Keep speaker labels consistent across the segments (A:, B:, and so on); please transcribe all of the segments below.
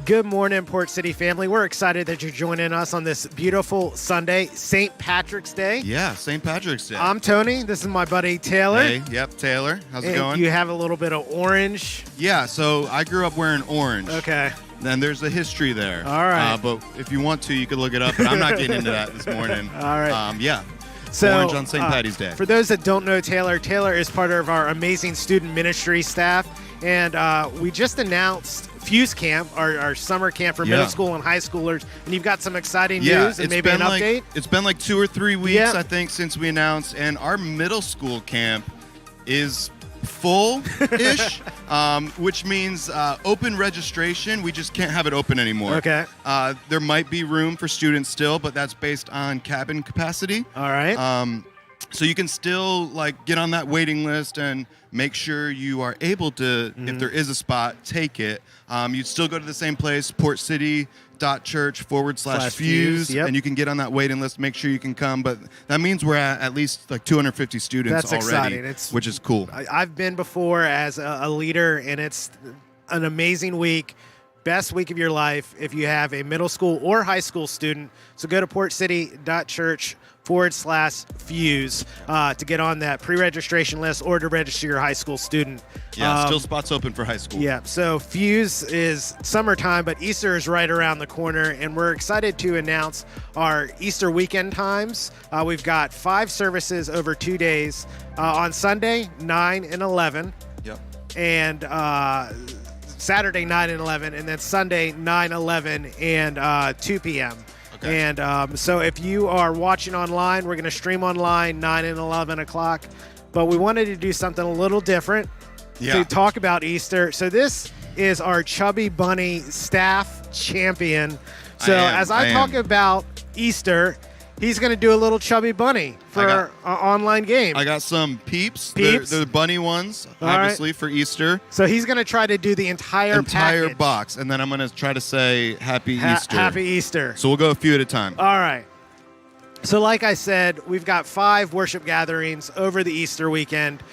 A: Good morning, Port City family. We're excited that you're joining us on this beautiful Sunday, St. Patrick's Day.
B: Yeah, St. Patrick's Day.
A: I'm Tony. This is my buddy Taylor.
B: Hey, yep, Taylor. How's it going?
A: You have a little bit of orange.
B: Yeah, so I grew up wearing orange.
A: Okay.
B: And there's a history there.
A: All right.
B: But if you want to, you could look it up, but I'm not getting into that this morning.
A: All right.
B: Yeah.
A: So,
B: orange on St. Patty's Day.
A: For those that don't know Taylor, Taylor is part of our amazing student ministry staff. And we just announced Fuse Camp, our summer camp for middle school and high schoolers. And you've got some exciting news and maybe an update.
B: It's been like 2 or 3 weeks, I think, since we announced. And our middle school camp is full-ish, which means open registration. We just can't have it open anymore.
A: Okay.
B: There might be room for students still, but that's based on cabin capacity.
A: All right.
B: So you can still get on that waiting list and make sure you are able to, if there is a spot, take it. You'd still go to the same place, portcity.church/fuse,
A: yep.
B: and you can get on that waiting list, make sure you can come. But that means we're at least 250 students
A: That's
B: already,
A: exciting.
B: which is cool.
A: I've been before as a leader, and it's an amazing week. Best week of your life if you have a middle school or high school student. So go to portcity.church/fuse to get on that pre-registration list or to register your high school student.
B: Yeah, still spots open for high school.
A: Yeah, so Fuse is summertime, but Easter is right around the corner, and we're excited to announce our Easter weekend times. We've got 5 services over 2 days. On Sunday, 9 and 11.
B: Yep.
A: And Saturday, 9 and 11, and then Sunday, 9, 11, and 2 p.m.
B: Okay.
A: And so if you are watching online, we're going to stream online 9 and 11 o'clock. But we wanted to do something a little different to talk about Easter. So this is our Chubby Bunny staff champion. So as I talk about Easter, he's going to do a little Chubby Bunny for our online game.
B: I got some peeps.
A: Peeps?
B: They're the bunny ones,
A: All
B: obviously,
A: right.
B: for Easter.
A: So he's going to try to do the entire package.
B: box, and then I'm going to try to say Happy Easter.
A: Happy Easter.
B: So we'll go a few at a time.
A: All right. So like I said, we've got 5 worship gatherings over the Easter weekend.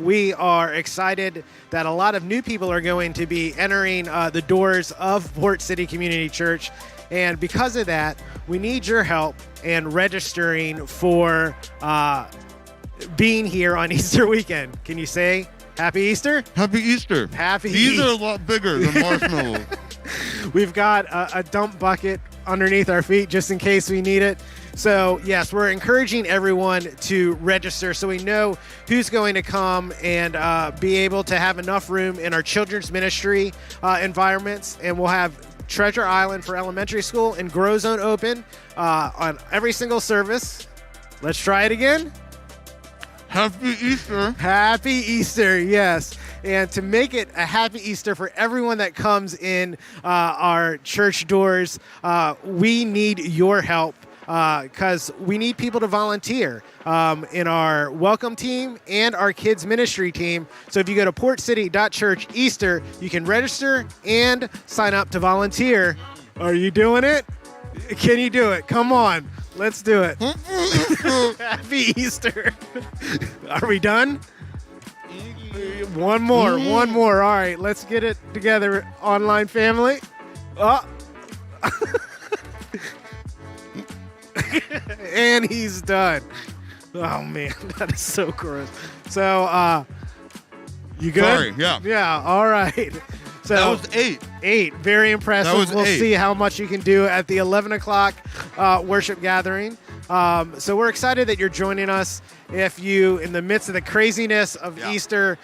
A: We are excited that a lot of new people are going to be entering the doors of Port City Community Church. And because of that, we need your help in registering for being here on Easter weekend. Can you say Happy Easter?
B: Happy Easter.
A: Happy
B: These
A: Easter.
B: are a lot bigger than marshmallows.
A: We've got a dump bucket underneath our feet just in case we need it. So, yes, we're encouraging everyone to register so we know who's going to come and be able to have enough room in our children's ministry environments. And we'll have Treasure Island for elementary school and Grow Zone open on every single service. Let's try it again.
B: Happy Easter.
A: Happy Easter, yes. And to make it a happy Easter for everyone that comes in our church doors, we need your help because we need people to volunteer in our welcome team and our kids ministry team. So if you go to portcity.church Easter, you can register and sign up to volunteer. Are you doing it? Can you do it? Come on. Let's do it. Happy Easter. Are we done? One more. All right, let's get it together, online family. Oh. And he's done. Oh, man, that is so gross. So, you good?
B: Sorry, yeah.
A: Yeah, all right. So
B: That was 8.
A: 8. Very impressive.
B: That was
A: we'll
B: 8.
A: see how much you can do at the 11 o'clock worship gathering. So we're excited that you're joining us. If you, in the midst of the craziness of Easter,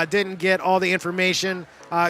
A: didn't get all the information,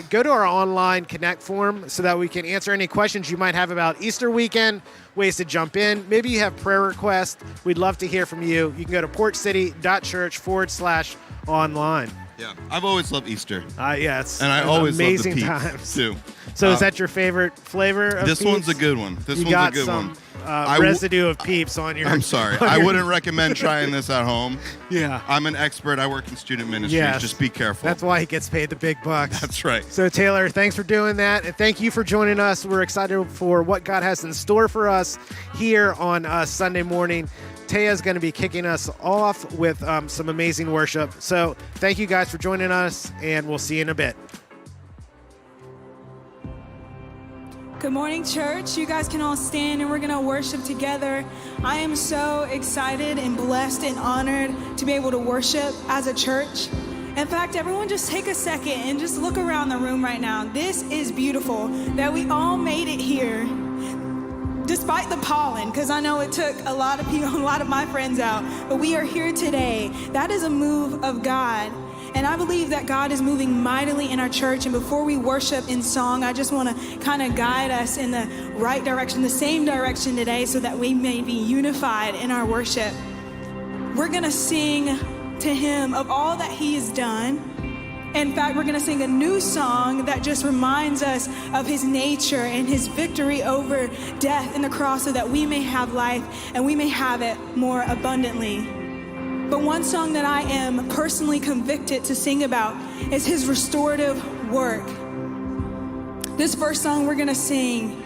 A: go to our online Connect form so that we can answer any questions you might have about Easter weekend, ways to jump in. Maybe you have prayer requests. We'd love to hear from you. You can go to portcity.church/online.
B: Yeah, I've always loved Easter.
A: Yeah, it's
B: And I always love the
A: amazing
B: peeps,
A: times.
B: too.
A: So is that your favorite flavor of
B: This
A: Peeps?
B: one's a good one. This
A: You
B: one's
A: got
B: a good
A: some,
B: one.
A: residue of Peeps on your...
B: I'm sorry. I wouldn't recommend trying this at home.
A: Yeah.
B: I'm an expert. I work in student ministries.
A: Yes.
B: Just be careful.
A: That's why he gets paid the big bucks.
B: That's right.
A: So, Taylor, thanks for doing that. And thank you for joining us. We're excited for what God has in store for us here on Sunday morning. Taya's going to be kicking us off with some amazing worship. So thank you guys for joining us, and we'll see you in a bit.
C: Good morning, church. You guys can all stand and we're going to worship together. I am so excited and blessed and honored to be able to worship as a church. In fact, everyone just take a second and just look around the room right now. This is beautiful that we all made it here. Despite the pollen, because I know it took a lot of people, a lot of my friends out, but we are here today. That is a move of God. And I believe that God is moving mightily in our church. And before we worship in song, I just want to kind of guide us in the right direction, the same direction today, so that we may be unified in our worship. We're going to sing to him of all that he has done. In fact, we're going to sing a new song that just reminds us of his nature and his victory over death in the cross so that we may have life and we may have it more abundantly. But one song that I am personally convicted to sing about is his restorative work. This first song we're gonna sing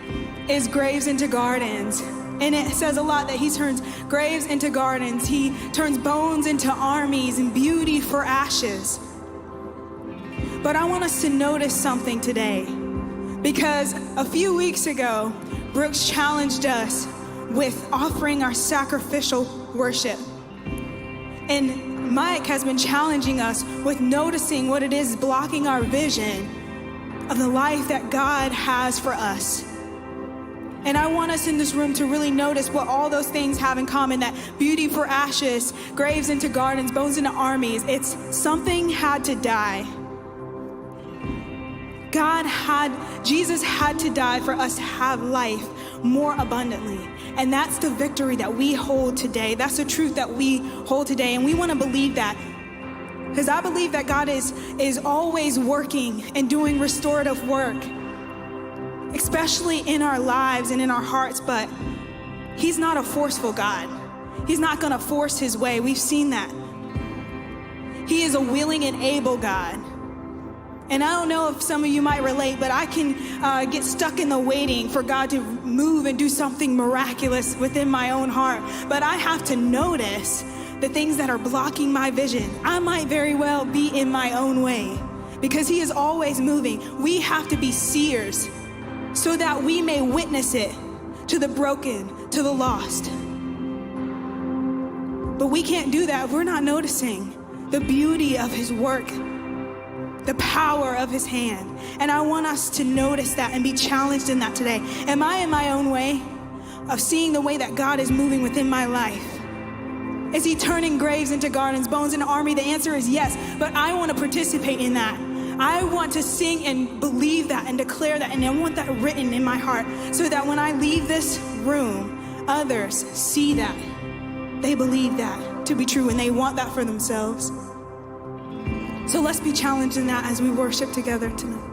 C: is Graves into Gardens. And it says a lot that he turns graves into gardens. He turns bones into armies and beauty for ashes. But I want us to notice something today, because a few weeks ago, Brooks challenged us with offering our sacrificial worship. And Mike has been challenging us with noticing what it is blocking our vision of the life that God has for us. And I want us in this room to really notice what all those things have in common, that beauty for ashes, graves into gardens, bones into armies. It's something had to die. Jesus had to die for us to have life more abundantly. And that's the victory that we hold today. That's the truth that we hold today. And we want to believe that. Because I believe that God is always working and doing restorative work, especially in our lives and in our hearts. But he's not a forceful God. He's not going to force his way. We've seen that. He is a willing and able God. And I don't know if some of you might relate, but I can get stuck in the waiting for God to move and do something miraculous within my own heart. But I have to notice the things that are blocking my vision. I might very well be in my own way, because he is always moving. We have to be seers so that we may witness it to the broken, to the lost. But we can't do that if we're not noticing the beauty of his work, the power of his hand. And I want us to notice that and be challenged in that today. Am I in my own way of seeing the way that God is moving within my life? Is he turning graves into gardens, bones into army? The answer is yes, but I want to participate in that. I want to sing and believe that and declare that, and I want that written in my heart so that when I leave this room, others see that. They believe that to be true and they want that for themselves. So let's be challenged in that as we worship together tonight.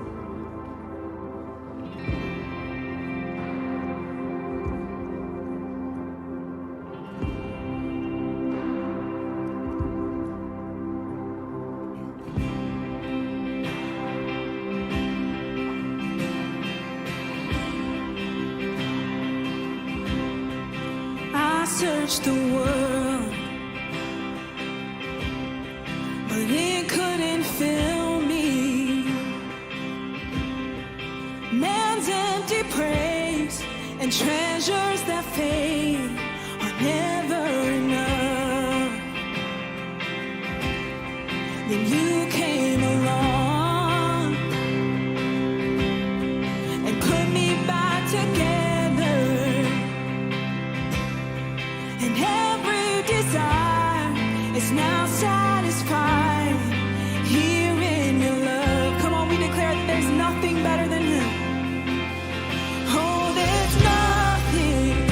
C: I searched the world, but it couldn't fill me. Man's empty praise and treasures that fade are never enough. Then you came along and put me back together, and every desire is now satisfied here in your love. Come on, we declare that there's nothing better than him. Oh, there's nothing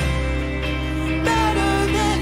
C: better than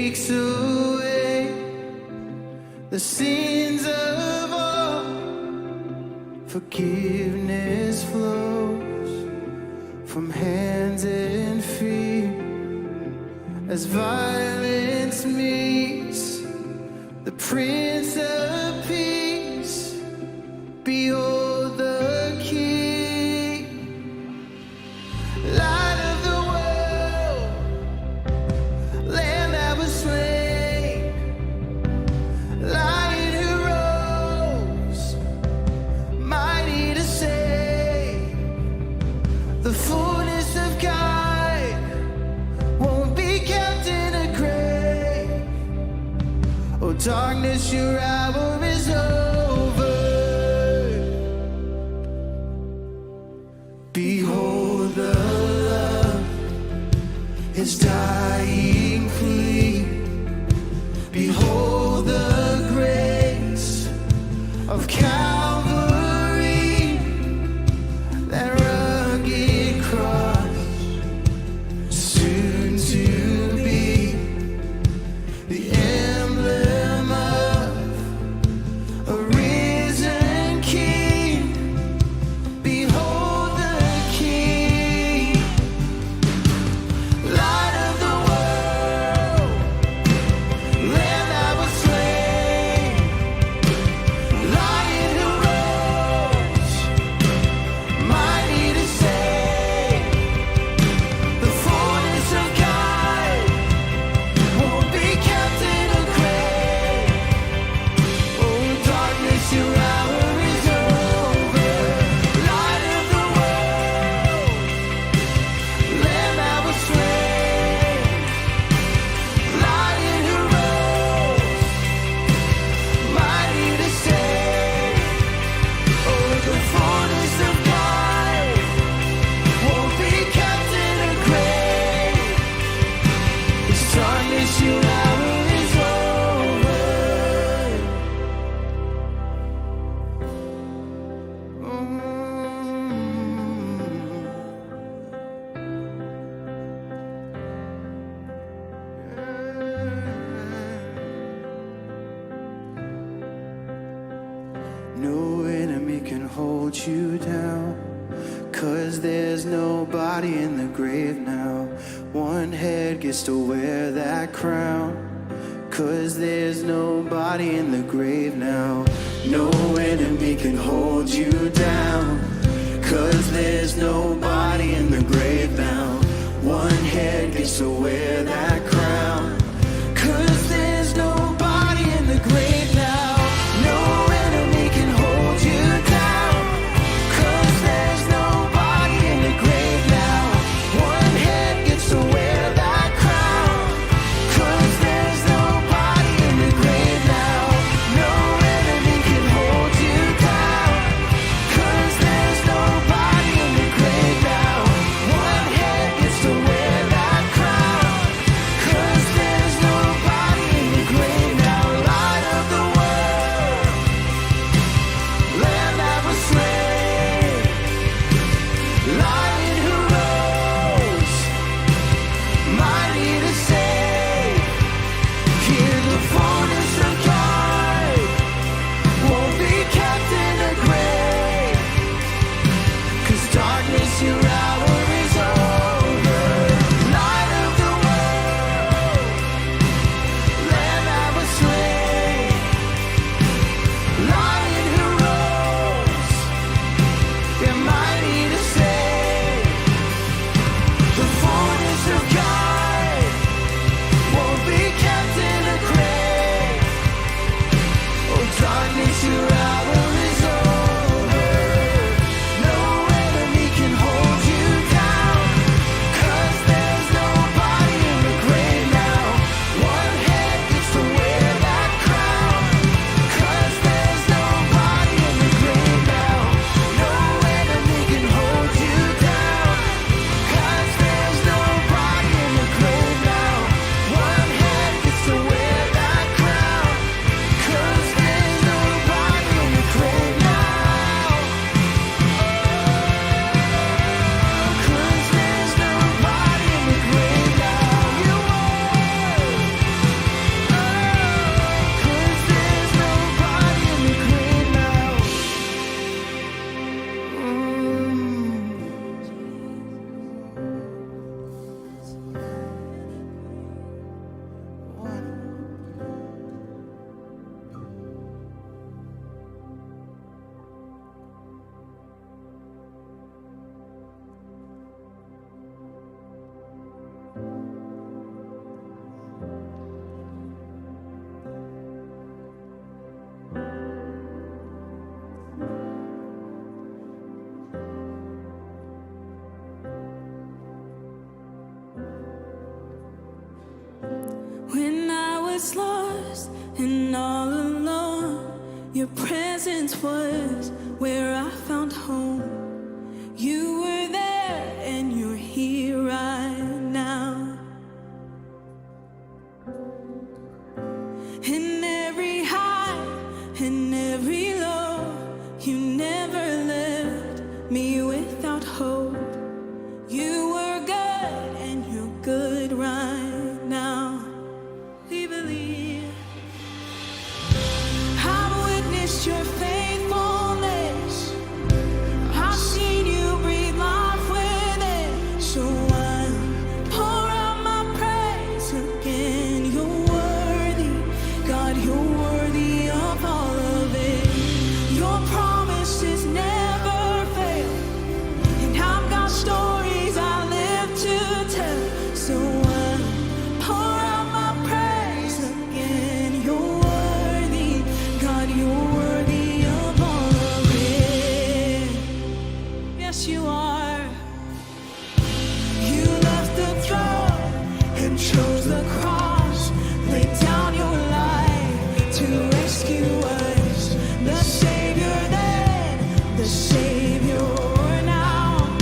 D: takes away the sins of all. Forgiveness flows from hands and feet as violence meets the Prince of Peace. Behold the King, Light of the world, Lamb that was slain, Lion who rose, mighty to save. The fullness of God won't be kept in a grave. Oh, darkness, your hour is over. Behold the love, his dying plea. Behold the grace of Calvary, that rugged cross, soon to be the emblem of a risen King. Behold the King, Light of the world, Lamb that was slain, Lion who rose, mighty to save. The fullness of God won't be kept in a grave. Oh, darkness, your hour is over. Light of the world, Lamb that was slain, Lion who rose, mighty to save. Oh, the fullness of God won't be kept in a grave. This darkness, your hour is over. No enemy can hold you down, 'cause there's nobody in the grave now. One head gets to wear that crown, 'cause there's nobody in the grave now. No enemy can hold you down, 'cause there's nobody in the grave now. One head gets to wear that crown, 'cause there's nobody in the grave now. No enemy can hold you down, 'cause there's nobody in the grave now. One head gets to wear that crown, 'cause there's nobody in the grave now. No enemy can hold you down, 'cause there's nobody in the grave now. One head gets to wear that crown,
C: was lost and all alone, your presence was where I found home. You were there and you're here right now. In every high and every low, you never left me without hope. You were good and you're good right now. We believe. I've witnessed your faithfulness. I've seen you breathe life within. So I pour out my praise again. You're worthy, God, you're worthy of all of it. Your promises never fail, and I've got stories I live to tell. So I pour out my praise again. You're worthy, God, you're worthy of all of it. Yes, you are. You left the throne and chose the cross, laid down your life to rescue us. The Savior then, the Savior now.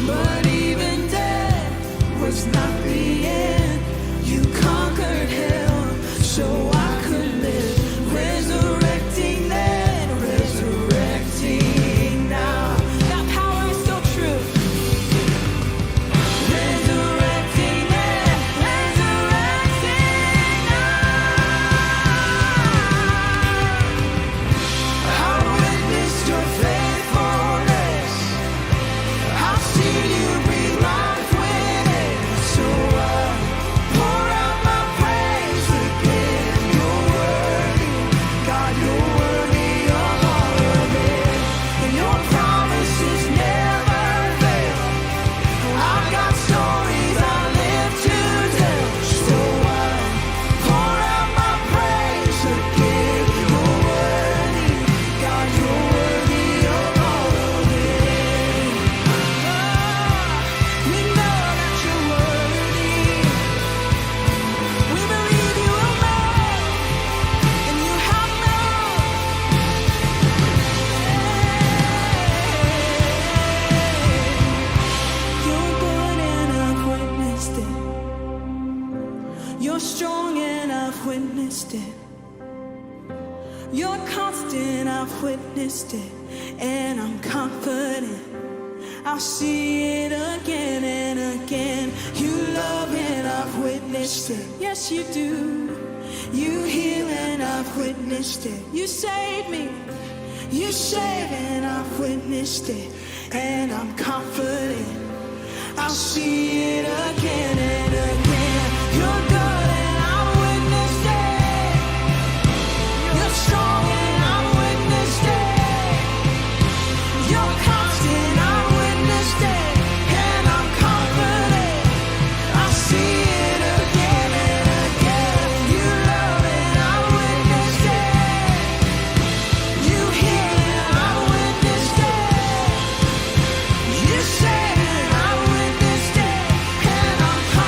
C: But even death was not the end. You conquered hell so I could live. Resurrecting then, resurrecting now. That power is so true. Resurrecting then, resurrecting now. I witnessed your faithfulness. I've seen you breathe life within. So I pour out my praise again. You're worthy, God, you're worthy of all of it. And your promises never fail. I've got stories I live to tell. So I pour out my praise again. You're worthy, God, you're worthy of all of it. We know that you're worthy. We believe you are more, and you have more. You're good and I've witnessed it. You're strong and I've witnessed it. You're constant, I've witnessed it. And I'm confident I'll see it again and again. You love and I've witnessed it. Yes, you do. You heal and I've witnessed it. You save me. You save and I've witnessed it. And I'm confident I'll see it again and again. You're good and I've witnessed it. You're strong and I've witnessed it. You're constant, I've witnessed it. And I'm confident I'll see it again and again. You love and I've witnessed it. You heal and I've witnessed it. You save and I've witnessed it. And I'm confident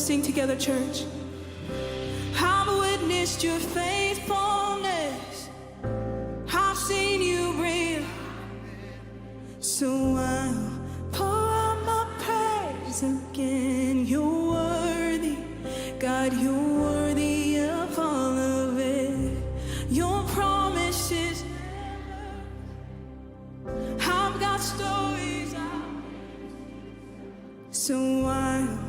C: sing together, church. I've witnessed your faithfulness. I've seen you real. So I'll pour out my praise again. You're worthy, God, you're worthy of all of it. Your promises never. I've got stories out. So I'll.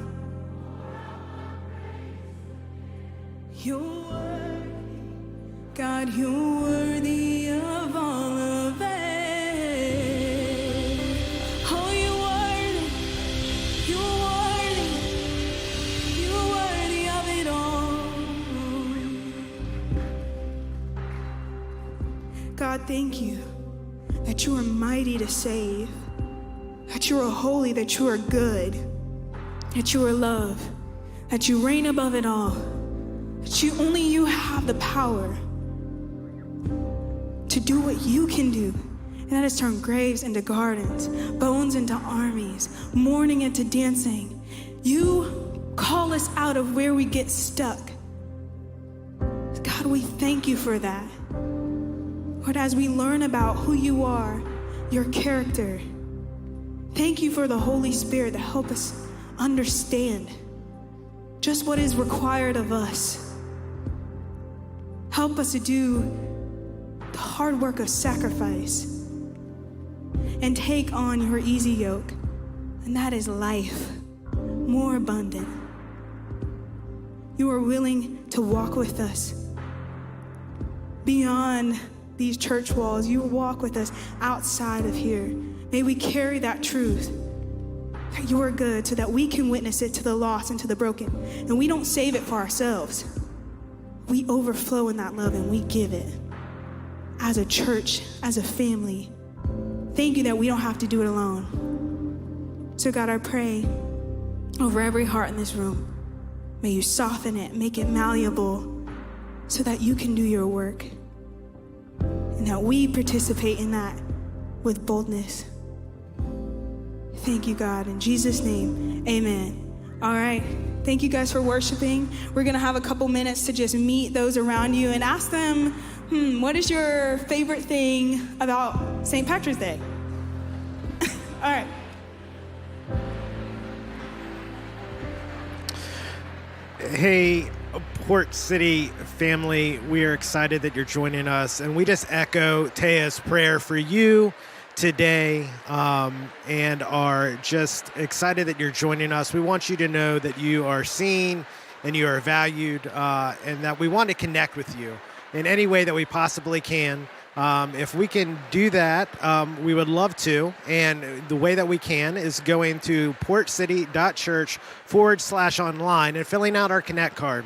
C: You're worthy, God, you're worthy of all of it. Oh, you're worthy, you're worthy of it all. God, thank you that you are mighty to save, that you are holy, that you are good, that you are love, that you reign above it all. That only you have the power to do what you can do. And that is turn graves into gardens, bones into armies, mourning into dancing. You call us out of where we get stuck. God, we thank you for that. Lord, as we learn about who you are, your character, thank you for the Holy Spirit to help us understand just what is required of us. Help us to do the hard work of sacrifice and take on your easy yoke, and that is life, more abundant. You are willing to walk with us beyond these church walls. You walk with us outside of here. May we carry that truth, that you are good, so that we can witness it to the lost and to the broken. And we don't save it for ourselves. We overflow in that love and we give it as a church, as a family. Thank you that we don't have to do it alone. So God, I pray over every heart in this room, may you soften it, make it malleable so that you can do your work and that we participate in that with boldness. Thank you, God. In Jesus' name, amen. All right. Thank you guys for worshiping. We're going to have a couple minutes to just meet those around you and ask them, what is your favorite thing about St. Patrick's Day? All right.
A: Hey, Port City family, we are excited that you're joining us, and we just echo Taya's prayer for you today, and are just excited that you're joining us. We want you to know that you are seen and you are valued, and that we want to connect with you in any way that we possibly can. If we can do that, we would love to. And the way that we can is going to portcity.church/online and filling out our Connect card.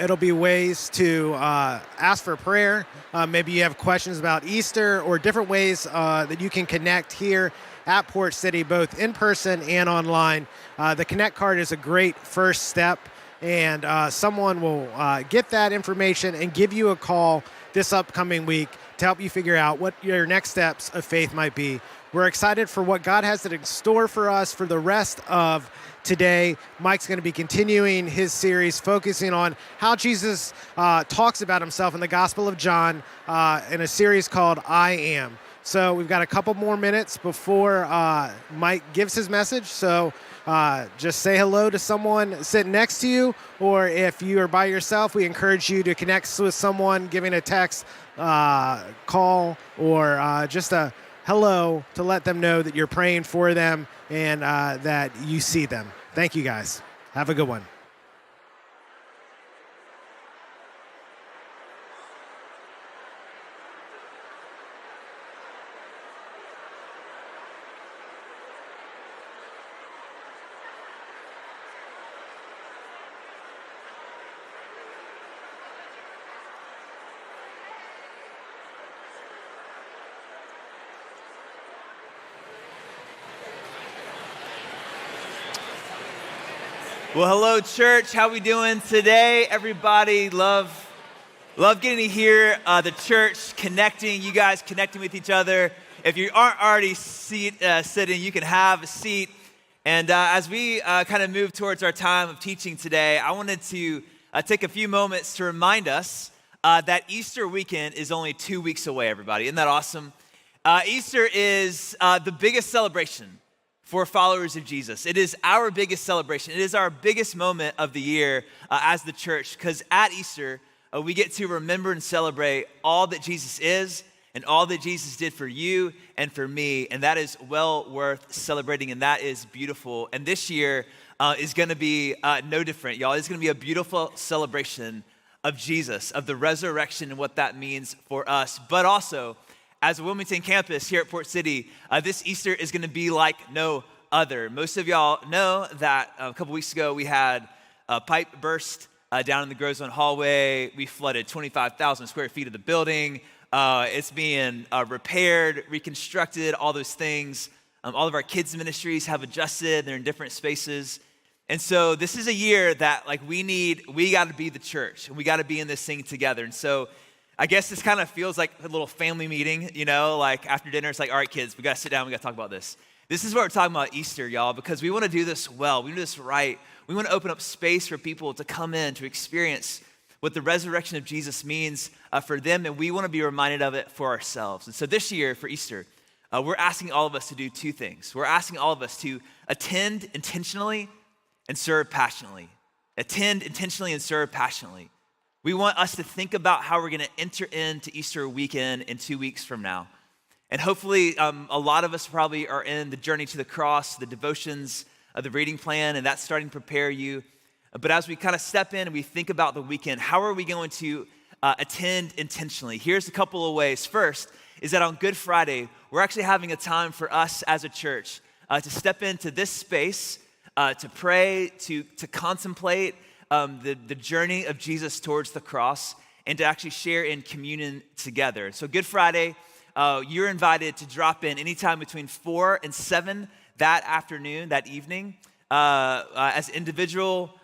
A: It'll be ways to ask for prayer. Maybe you have questions about Easter or different ways that you can connect here at Port City, both in person and online. The Connect card is a great first step, and someone will get that information and give you a call this upcoming week to help you figure out what your next steps of faith might be. We're excited for what God has in store for us for the rest of today. Mike's going to be continuing his series focusing on how Jesus talks about himself in the Gospel of John in a series called I Am. So we've got a couple more minutes before Mike gives his message. So just say hello to someone sitting next to you, or if you are by yourself, we encourage you to connect with someone, giving a text, call, or just a hello to let them know that you're praying for them and that you see them. Thank you, guys. Have a good one.
E: Well, hello, church. How we doing today? Everybody, love getting to hear the church connecting, you guys connecting with each other. If you aren't already sitting, you can have a seat. And as we kind of move towards our time of teaching today, I wanted to take a few moments to remind us that Easter weekend is only 2 weeks away, everybody. Isn't that awesome? Easter is the biggest celebration for followers of Jesus. It is our biggest celebration. It is our biggest moment of the year as the church, because at Easter, we get to remember and celebrate all that Jesus is and all that Jesus did for you and for me, and that is well worth celebrating, and that is beautiful. And this year is gonna be no different, y'all. It's gonna be a beautiful celebration of Jesus, of the resurrection and what that means for us. But also, as a Wilmington campus here at Port City, this Easter is gonna be like no other. Most of y'all know that a couple weeks ago we had a pipe burst down in the Grow Zone hallway. We flooded 25,000 square feet of the building. It's being repaired, reconstructed, all those things. All of our kids' ministries have adjusted. They're in different spaces. And so this is a year that we got to be the church, and we got to be in this thing together. And so I guess this kind of feels like a little family meeting, like after dinner, it's like, all right, kids, we got to sit down, we got to talk about this. This is what we're talking about Easter, y'all, because we want to do this well. We do this right. We want to open up space for people to come in, to experience what the resurrection of Jesus means for them, and we want to be reminded of it for ourselves. And so this year, for Easter, we're asking all of us to do two things. We're asking all of us to attend intentionally and serve passionately. Attend intentionally and serve passionately. We want us to think about how we're going to enter into Easter weekend in 2 weeks from now. And hopefully, a lot of us probably are in the journey to the cross, the devotions, the reading plan, and that's starting to prepare you. But as we kind of step in and we think about the weekend, how are we going to attend intentionally? Here's a couple of ways. First is that on Good Friday, we're actually having a time for us as a church to step into this space, to pray, to contemplate the journey of Jesus towards the cross, and to actually share in communion together. So Good Friday, you're invited to drop in anytime between 4 and 7 that afternoon, that evening, as individual,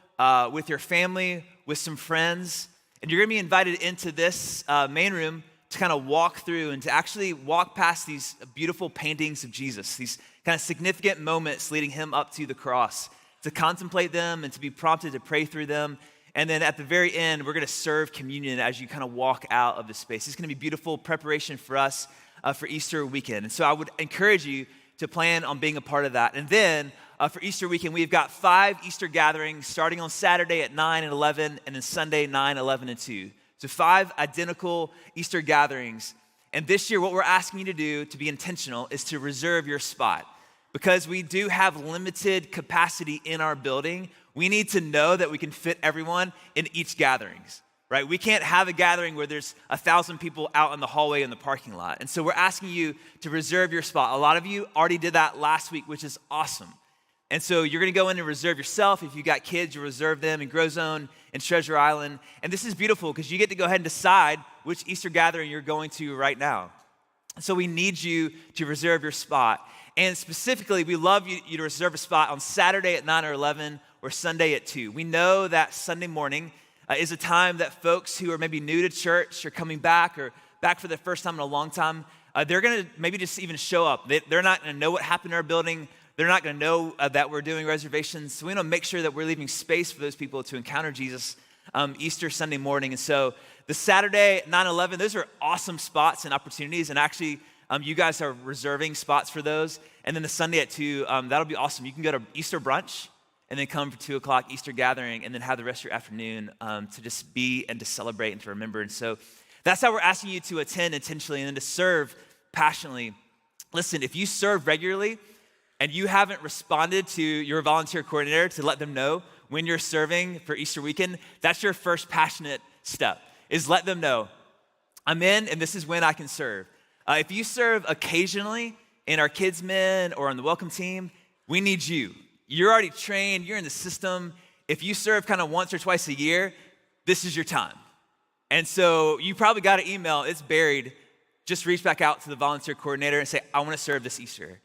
E: with your family, with some friends, and you're gonna be invited into this main room to kind of walk through and to actually walk past these beautiful paintings of Jesus, these kind of significant moments leading him up to the cross, to contemplate them and to be prompted to pray through them. And then at the very end, we're gonna serve communion as you kind of walk out of the space. It's gonna be beautiful preparation for us for Easter weekend. And so I would encourage you to plan on being a part of that. And then for Easter weekend, we've got 5 Easter gatherings starting on Saturday at 9 and 11, and then Sunday 9, 11, and 2. So 5 identical Easter gatherings. And this year, what we're asking you to do to be intentional is to reserve your spot. Because we do have limited capacity in our building, we need to know that we can fit everyone in each gatherings, right? We can't have a gathering where there's 1,000 people out in the hallway in the parking lot. And so we're asking you to reserve your spot. A lot of you already did that last week, which is awesome. And so you're gonna go in and reserve yourself. If you got kids, you reserve them in Grow Zone and Treasure Island. And this is beautiful because you get to go ahead and decide which Easter gathering you're going to right now. So we need you to reserve your spot. And specifically, we love you to reserve a spot on Saturday at 9 or 11 or Sunday at 2. We know that Sunday morning is a time that folks who are maybe new to church or coming back or back for the first time in a long time, they're gonna maybe just even show up. They're not gonna know what happened in our building. They're not gonna know that we're doing reservations. So we wanna make sure that we're leaving space for those people to encounter Jesus Easter Sunday morning. And so the Saturday, 9/11, those are awesome spots and opportunities. And actually, you guys are reserving spots for those. And then the Sunday at 2, that'll be awesome. You can go to Easter brunch and then come for 2 o'clock Easter gathering and then have the rest of your afternoon to just be and to celebrate and to remember. And so that's how we're asking you to attend intentionally and then to serve passionately. Listen, if you serve regularly and you haven't responded to your volunteer coordinator to let them know when you're serving for Easter weekend, that's your first passionate step, is let them know, I'm in and this is when I can serve. If you serve occasionally in our kids' men or on the welcome team, we need you. You're already trained, you're in the system. If you serve kind of once or twice a year, this is your time. And so you probably got an email, it's buried. Just reach back out to the volunteer coordinator and say, I wanna serve this Easter.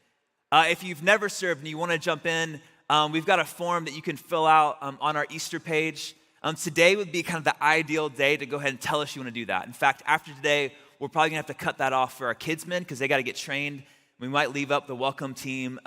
E: If you've never served and you wanna jump in, we've got a form that you can fill out on our Easter page. Today would be kind of the ideal day to go ahead and tell us you wanna do that. In fact, after today, we're probably gonna have to cut that off for our kids' men because they gotta get trained. We might leave up the welcome team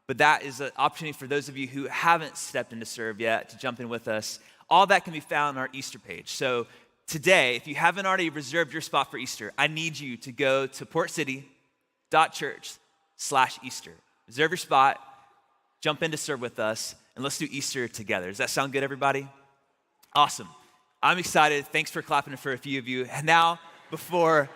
E: but that is an opportunity for those of you who haven't stepped in to serve yet to jump in with us. All that can be found on our Easter page. So today, if you haven't already reserved your spot for Easter, I need you to go to portcity.church/Easter. Reserve your spot, jump in to serve with us, and let's do Easter together. Does that sound good, everybody? Awesome. I'm excited. Thanks for clapping for a few of you. And now, before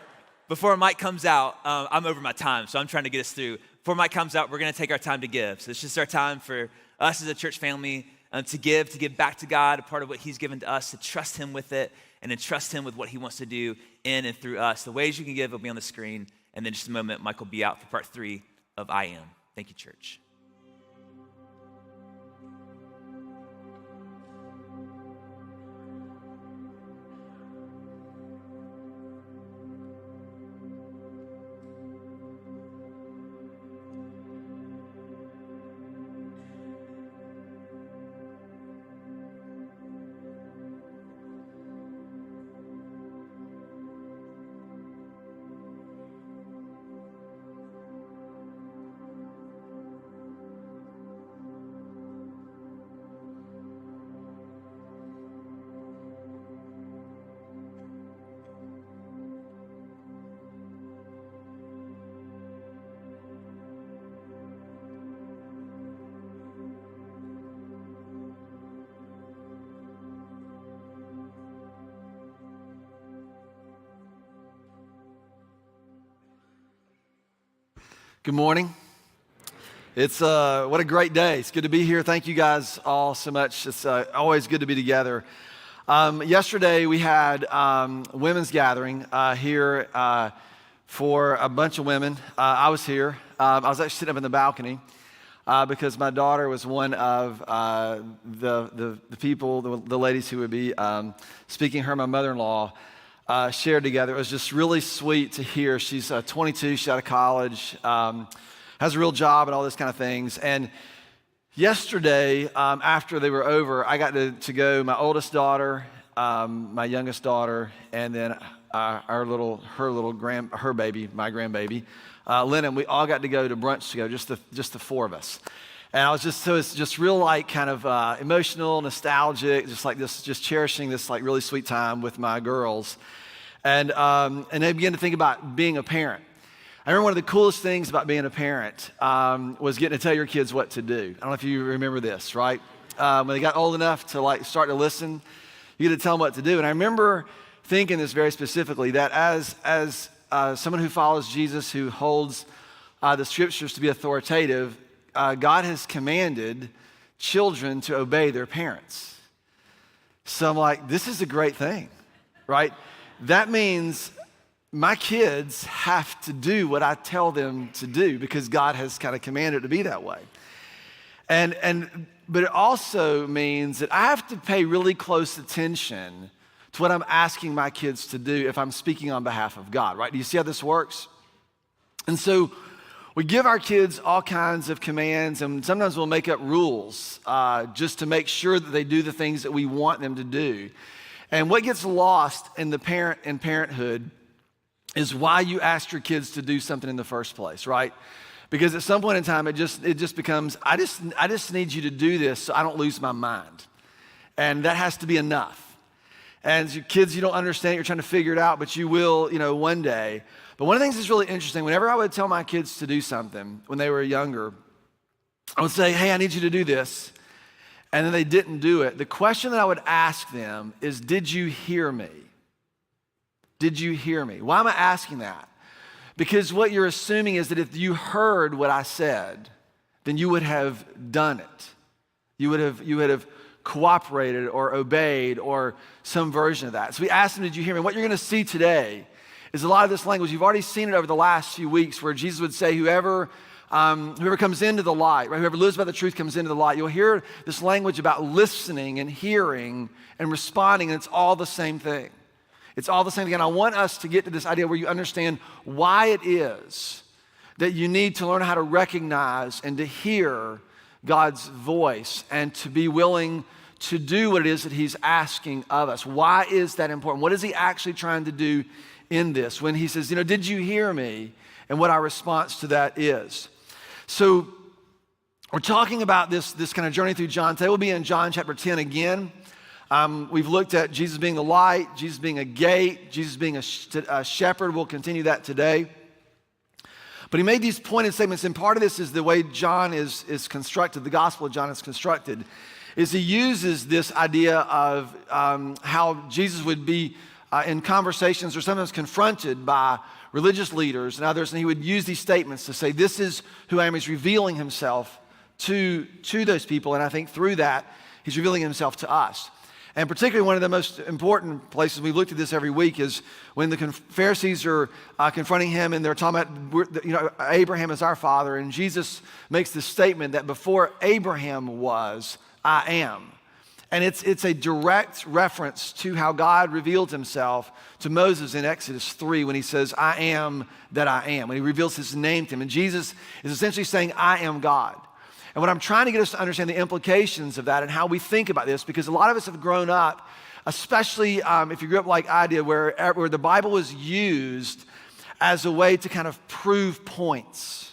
E: Mike comes out, I'm over my time, so I'm trying to get us through. Before Mike comes out, we're going to take our time to give. So it's just our time for us as a church family to give back to God, a part of what he's given to us, to trust him with it, and to trust him with what he wants to do in and through us. The ways you can give will be on the screen, and then in just a moment, Mike will be out for part 3 of I Am. Thank you, church.
F: Good morning. It's what a great day. It's good to be here. Thank you guys all so much. It's always good to be together. Yesterday we had a women's gathering here for a bunch of women. I was here. I was actually sitting up in the balcony because my daughter was one of the people, the ladies who would be speaking. Her and my mother-in-law shared together. It was just really sweet to hear. She's 22, she's out of college, has a real job and all this kind of things. And yesterday, after they were over, I got to go, my oldest daughter, my youngest daughter, and then her baby, my grandbaby, Lennon. We all got to go to brunch together, just the four of us. And I was it's just real like kind of emotional, nostalgic, just like this, just cherishing this like really sweet time with my girls. And I began to think about being a parent. I remember one of the coolest things about being a parent was getting to tell your kids what to do. I don't know if you remember this, right? When they got old enough to like start to listen, you get to tell them what to do. And I remember thinking this very specifically, that as someone who follows Jesus, who holds the scriptures to be authoritative, God has commanded children to obey their parents. So I'm like, this is a great thing, right? That means my kids have to do what I tell them to do because God has kind of commanded it to be that way. But it also means that I have to pay really close attention to what I'm asking my kids to do if I'm speaking on behalf of God, right? Do you see how this works? And so we give our kids all kinds of commands, and sometimes we'll make up rules just to make sure that they do the things that we want them to do. And what gets lost in the parenthood is why you asked your kids to do something in the first place, right? Because at some point in time, it just becomes, I just need you to do this so I don't lose my mind. And that has to be enough. And as your kids, you don't understand it, you're trying to figure it out, but you will, one day. But one of the things that's really interesting, whenever I would tell my kids to do something when they were younger, I would say, hey, I need you to do this. And then they didn't do it. The question that I would ask them is, did you hear me? Did you hear me? Why am I asking that? Because what you're assuming is that if you heard what I said, then you would have done it. You would have cooperated or obeyed or some version of that. So we asked them, did you hear me? What you're going to see today is a lot of this language. You've already seen it over the last few weeks where Jesus would say, whoever comes into the light, right? Whoever lives by the truth comes into the light. You'll hear this language about listening and hearing and responding, and it's all the same thing. It's all the same thing. And I want us to get to this idea where you understand why it is that you need to learn how to recognize and to hear God's voice and to be willing to do what it is that he's asking of us. Why is that important? What is he actually trying to do in this when he says, did you hear me? And what our response to that is. So We're talking about this kind of journey through John. Today we'll be in John chapter 10 again. We've looked at Jesus being the light, Jesus being a gate, Jesus being a shepherd. We'll continue that today. But he made these pointed statements, and part of this is the way John is constructed, the Gospel of John is constructed, is he uses this idea of how Jesus would be in conversations or sometimes confronted by religious leaders and others, and he would use these statements to say, this is who I am. He's revealing himself to those people, and I think through that, he's revealing himself to us. And particularly one of the most important places, we looked at this every week, is when the Pharisees are confronting him and they're talking about, Abraham is our father, and Jesus makes this statement that before Abraham was, I am. And it's a direct reference to how God revealed himself to Moses in Exodus 3 when he says, I am that I am, when he reveals his name to him. And Jesus is essentially saying, I am God. And what I'm trying to get us to understand the implications of that and how we think about this, because a lot of us have grown up, especially if you grew up like I did, where the Bible was used as a way to kind of prove points.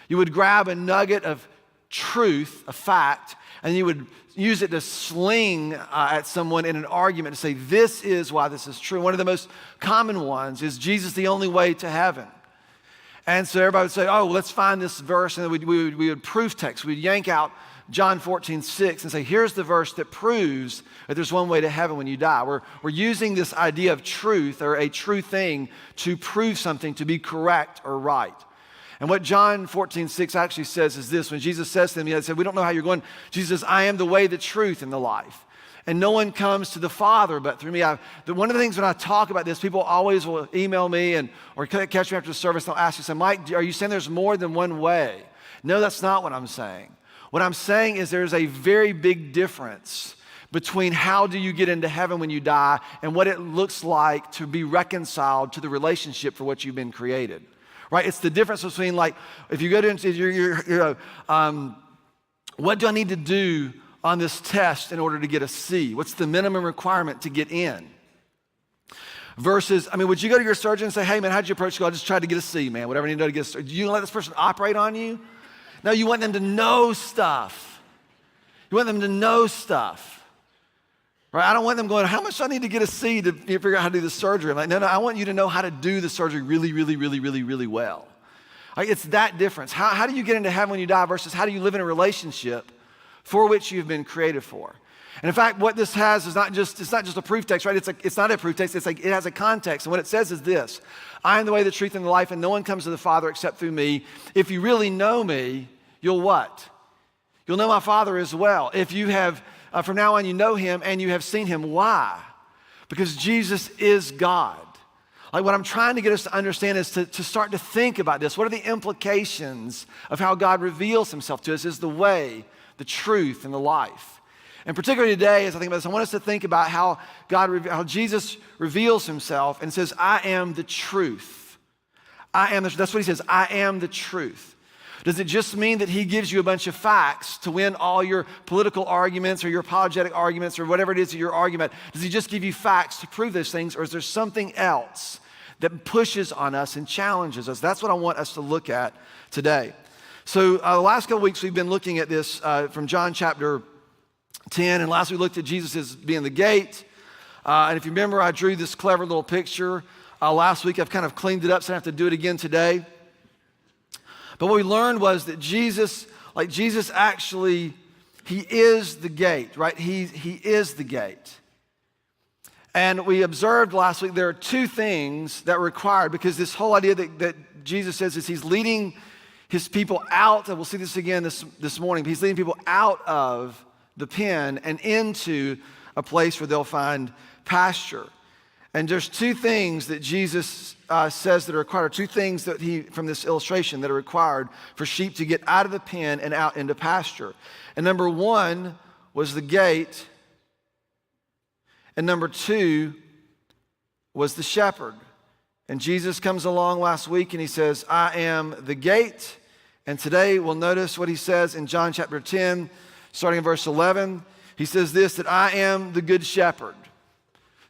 F: You would grab a nugget of truth, a fact, and you would use it to sling at someone in an argument to say, this is why this is true. One of the most common ones is Jesus the only way to heaven. And so everybody would say, oh, let's find this verse, and then we would proof text. We'd yank out John 14:6 and say, here's the verse that proves that there's one way to heaven when you die. We're using this idea of truth or a true thing to prove something to be correct or right. And what John 14:6 actually says is this. When Jesus says to them, he said, we don't know how you're going. Jesus says, I am the way, the truth, and the life. And no one comes to the Father but through me. One of the things when I talk about this, people always will email me or catch me after the service. They'll ask you, say, Mike, are you saying there's more than one way? No, that's not what I'm saying. What I'm saying is there's a very big difference between how do you get into heaven when you die and what it looks like to be reconciled to the relationship for which you've been created. Right? It's the difference between, like, if you go to, what do I need to do on this test in order to get a C? What's the minimum requirement to get in? Versus, would you go to your surgeon and say, hey man, how'd you approach school? I just tried to get a C, man, whatever you need to do to get a C. Do you let this person operate on you? No, you want them to know stuff. You want them to know stuff. Right? I don't want them going, how much do I need to get a C to figure out how to do the surgery? I'm like, no, I want you to know how to do the surgery really, really, really, really, really well. Like, it's that difference. How do you get into heaven when you die versus how do you live in a relationship for which you've been created for? And in fact, what this has is it's not just a proof text, right? It's not a proof text, it has a context. And what it says is this: I am the way, the truth, and the life, and no one comes to the Father except through me. If you really know me, you'll what? You'll know my Father as well. If you have, from now on, you know him and you have seen him. Why? Because Jesus is God. Like, what I'm trying to get us to understand is to start to think about this. What are the implications of how God reveals himself to us as the way, the truth, and the life? And particularly today, as I think about this, I want us to think about how Jesus reveals himself and says, I am the truth. That's what he says, I am the truth. Does it just mean that he gives you a bunch of facts to win all your political arguments or your apologetic arguments or whatever it is that you're arguing about? Does he just give you facts to prove those things, or is there something else that pushes on us and challenges us? That's what I want us to look at today. So the last couple weeks we've been looking at this from John chapter 10, and last we looked at Jesus as being the gate. And if you remember, I drew this clever little picture last week. I've kind of cleaned it up, so I have to do it again today. But what we learned was that Jesus actually, he is the gate, right? He is the gate. And we observed last week there are two things that were required, because this whole idea that Jesus says is he's leading his people out, and we'll see this again this morning, he's leading people out of the pen and into a place where they'll find pasture. And there's two things that Jesus says that are required, two things that from this illustration that are required for sheep to get out of the pen and out into pasture. And number one was the gate, and number two was the shepherd. And Jesus comes along last week and he says, I am the gate. And today we'll notice what he says in John chapter 10, starting in verse 11. He says this, that I am the good shepherd.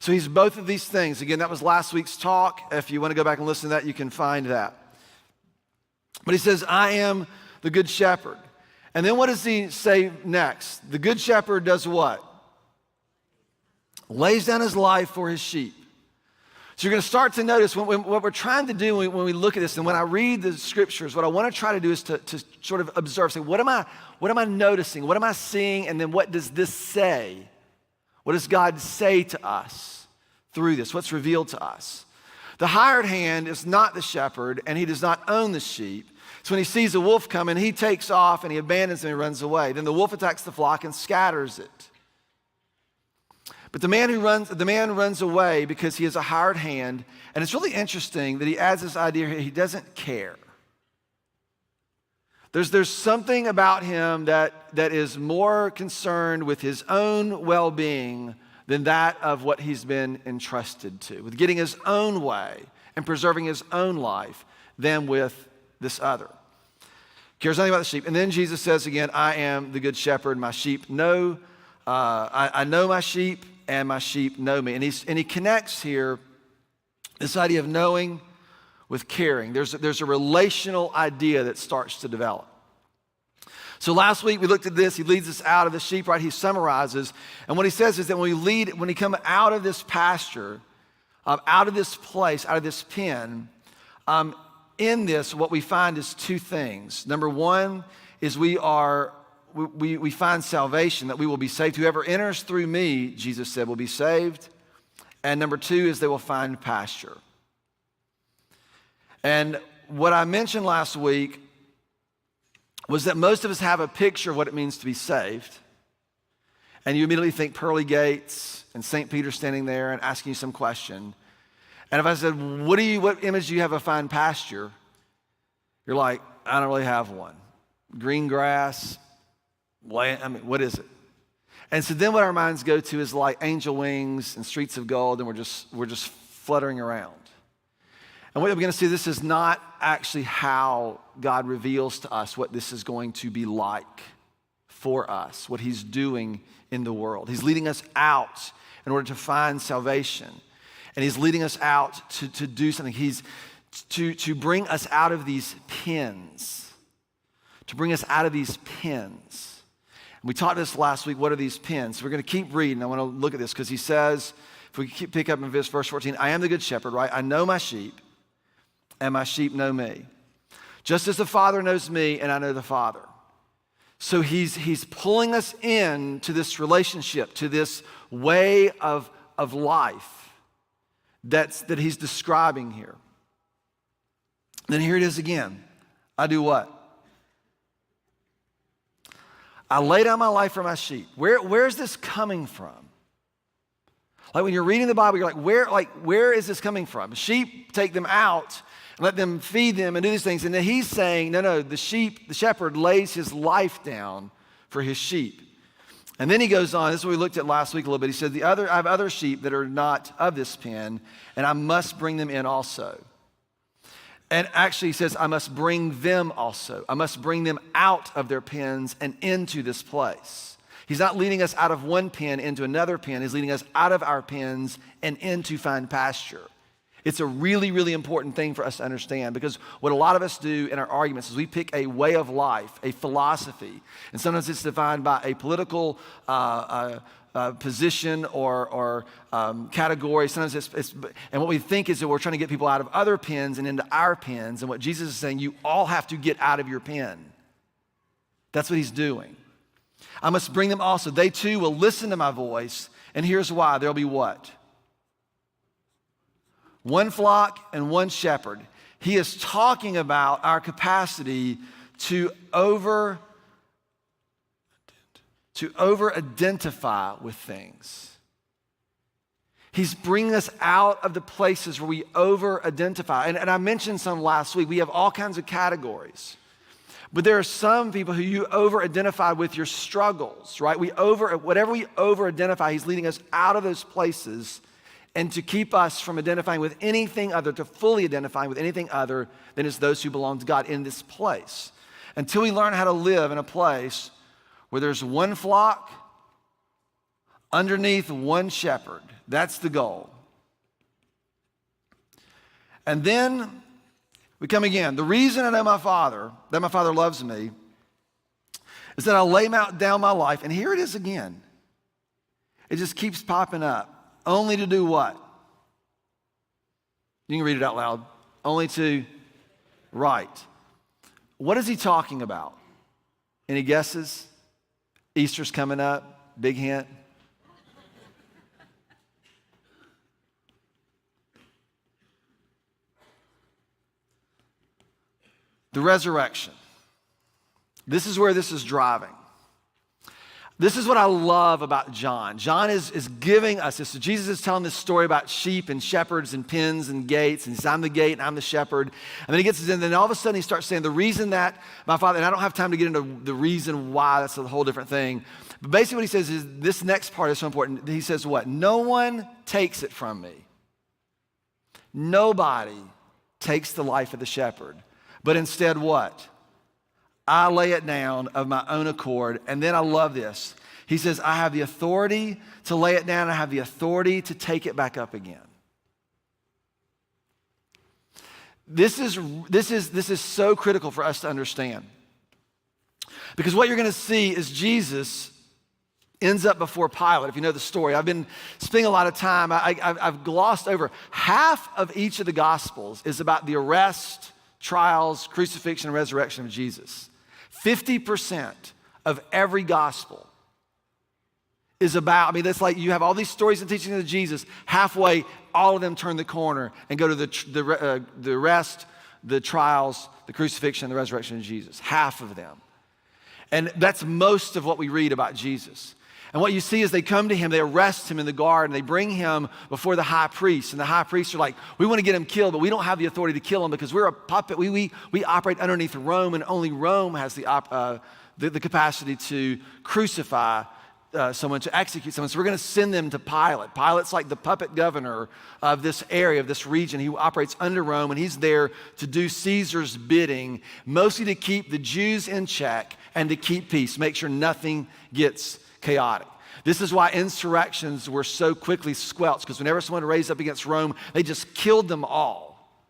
F: So he's both of these things. Again, that was last week's talk. If you want to go back and listen to that, you can find that. But he says, I am the good shepherd. And then what does he say next? The good shepherd does what? Lays down his life for his sheep. So you're going to start to notice what we're trying to do when we look at this, and when I read the scriptures, what I want to try to do is to sort of observe, say, what am I noticing? What am I seeing? And then what does this say? What does God say to us through this? What's revealed to us? The hired hand is not the shepherd, and he does not own the sheep. So when he sees a wolf coming, he takes off and he abandons them and he runs away. Then the wolf attacks the flock and scatters it. But the man runs away because he is a hired hand, and it's really interesting that he adds this idea here, he doesn't care. There's something about him that is more concerned with his own well-being than that of what he's been entrusted to, with getting his own way and preserving his own life than with this other. Cares nothing about the sheep. And then Jesus says again, I am the good shepherd, my sheep know, I know my sheep, and my sheep know me. And he connects here this idea of knowing with caring. There's a relational idea that starts to develop. So last week we looked at this. He leads us out of the sheep, right? He summarizes. And what he says is that when he come out of this pasture, out of this place, out of this pen, in this, what we find is two things. Number one is we find salvation, that we will be saved. Whoever enters through me, Jesus said, will be saved. And number two is they will find pasture. And what I mentioned last week was that most of us have a picture of what it means to be saved. And you immediately think pearly gates and St. Peter standing there and asking you some question. And if I said, what image do you have of fine pasture? You're like, I don't really have one. Green grass, what is it? And so then what our minds go to is like angel wings and streets of gold, and we're just fluttering around. And what we're going to see, this is not actually how God reveals to us what this is going to be like for us, what he's doing in the world. He's leading us out in order to find salvation. And he's leading us out to do something. He's to bring us out of these pens. To bring us out of these pens. And we taught this last week. What are these pens? We're going to keep reading. I want to look at this because he says, if we pick up in verse 14, I am the good shepherd, right? I know my sheep, and my sheep know me. Just as the Father knows me, and I know the Father. So he's pulling us into this relationship, to this way of life that he's describing here. Then here it is again. I do what? I lay down my life for my sheep. Where's this coming from? Like when you're reading the Bible, you're like, where is this coming from? Sheep, take them out and let them feed them and do these things. And then he's saying, no, the shepherd lays his life down for his sheep. And then he goes on, this is what we looked at last week a little bit. He said, I have other sheep that are not of this pen, and I must bring them in also. And actually he says, I must bring them also. I must bring them out of their pens and into this place. He's not leading us out of one pen into another pen. He's leading us out of our pens and into fine pasture. It's a really, really important thing for us to understand, because what a lot of us do in our arguments is we pick a way of life, a philosophy, and sometimes it's defined by a political position or category. Sometimes and what we think is that we're trying to get people out of other pens and into our pens. And what Jesus is saying, you all have to get out of your pen. That's what he's doing. I must bring them also. They too will listen to my voice. And here's why. There'll be what? One flock and one shepherd. He is talking about our capacity to over-identify with things. He's bringing us out of the places where we over-identify. And I mentioned some last week. We have all kinds of categories. But there are some people who you over-identify with your struggles, right? Whatever we over-identify, he's leading us out of those places, and to keep us from identifying with anything other, to fully identifying with anything other than as those who belong to God in this place. Until we learn how to live in a place where there's one flock underneath one shepherd. That's the goal. And then we come again. The reason I know my Father, that my Father loves me, is that I lay down my life, and here it is again. It just keeps popping up. Only to do what? You can read it out loud. Only to write. What is he talking about? Any guesses? Easter's coming up. Big hint. The resurrection. This is where this is driving. This is what I love about John. John is giving us this. So Jesus is telling this story about sheep and shepherds and pens and gates. And he says, I'm the gate and I'm the shepherd. And then he gets to and then all of a sudden he starts saying the reason that my Father, and I don't have time to get into the reason why, that's a whole different thing. But basically what he says is this next part is so important. He says what? No one takes it from me. Nobody takes the life of the shepherd. But instead what? I lay it down of my own accord. And then I love this. He says, I have the authority to lay it down. I have the authority to take it back up again. This is so critical for us to understand. Because what you're going to see is Jesus ends up before Pilate, if you know the story. I've been spending a lot of time. I've glossed over. Half of each of the Gospels is about the arrest, trials, crucifixion, and resurrection of Jesus. 50% of every gospel is about, that's like you have all these stories and teachings of Jesus. Halfway, all of them turn the corner and go to the arrest, the trials, the crucifixion, the resurrection of Jesus. Half of them. And that's most of what we read about Jesus. And what you see is they come to him, they arrest him in the garden, they bring him before the high priest. And the high priests are like, we want to get him killed, but we don't have the authority to kill him because we're a puppet. We operate underneath Rome, and only Rome has the capacity to crucify someone, to execute someone. So we're going to send them to Pilate. Pilate's like the puppet governor of this area, of this region. He operates under Rome, and he's there to do Caesar's bidding, mostly to keep the Jews in check and to keep peace, make sure nothing gets chaotic. This is why insurrections were so quickly squelched, because whenever someone raised up against Rome, they just killed them all.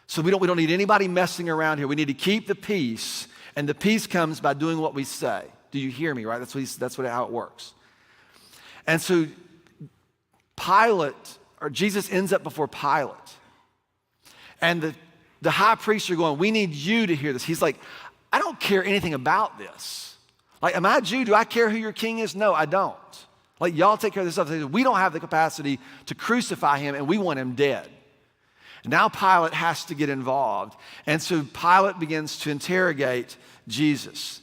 F: So we don't need anybody messing around here. We need to keep the peace, and the peace comes by doing what we say. Do you hear me, right? That's how it works. And so Jesus ends up before Pilate. And the high priests are going, we need you to hear this. He's like, I don't care anything about this. Like, am I a Jew? Do I care who your king is? No, I don't. Like, y'all take care of this stuff. We don't have the capacity to crucify him, and we want him dead. And now Pilate has to get involved. And so Pilate begins to interrogate Jesus.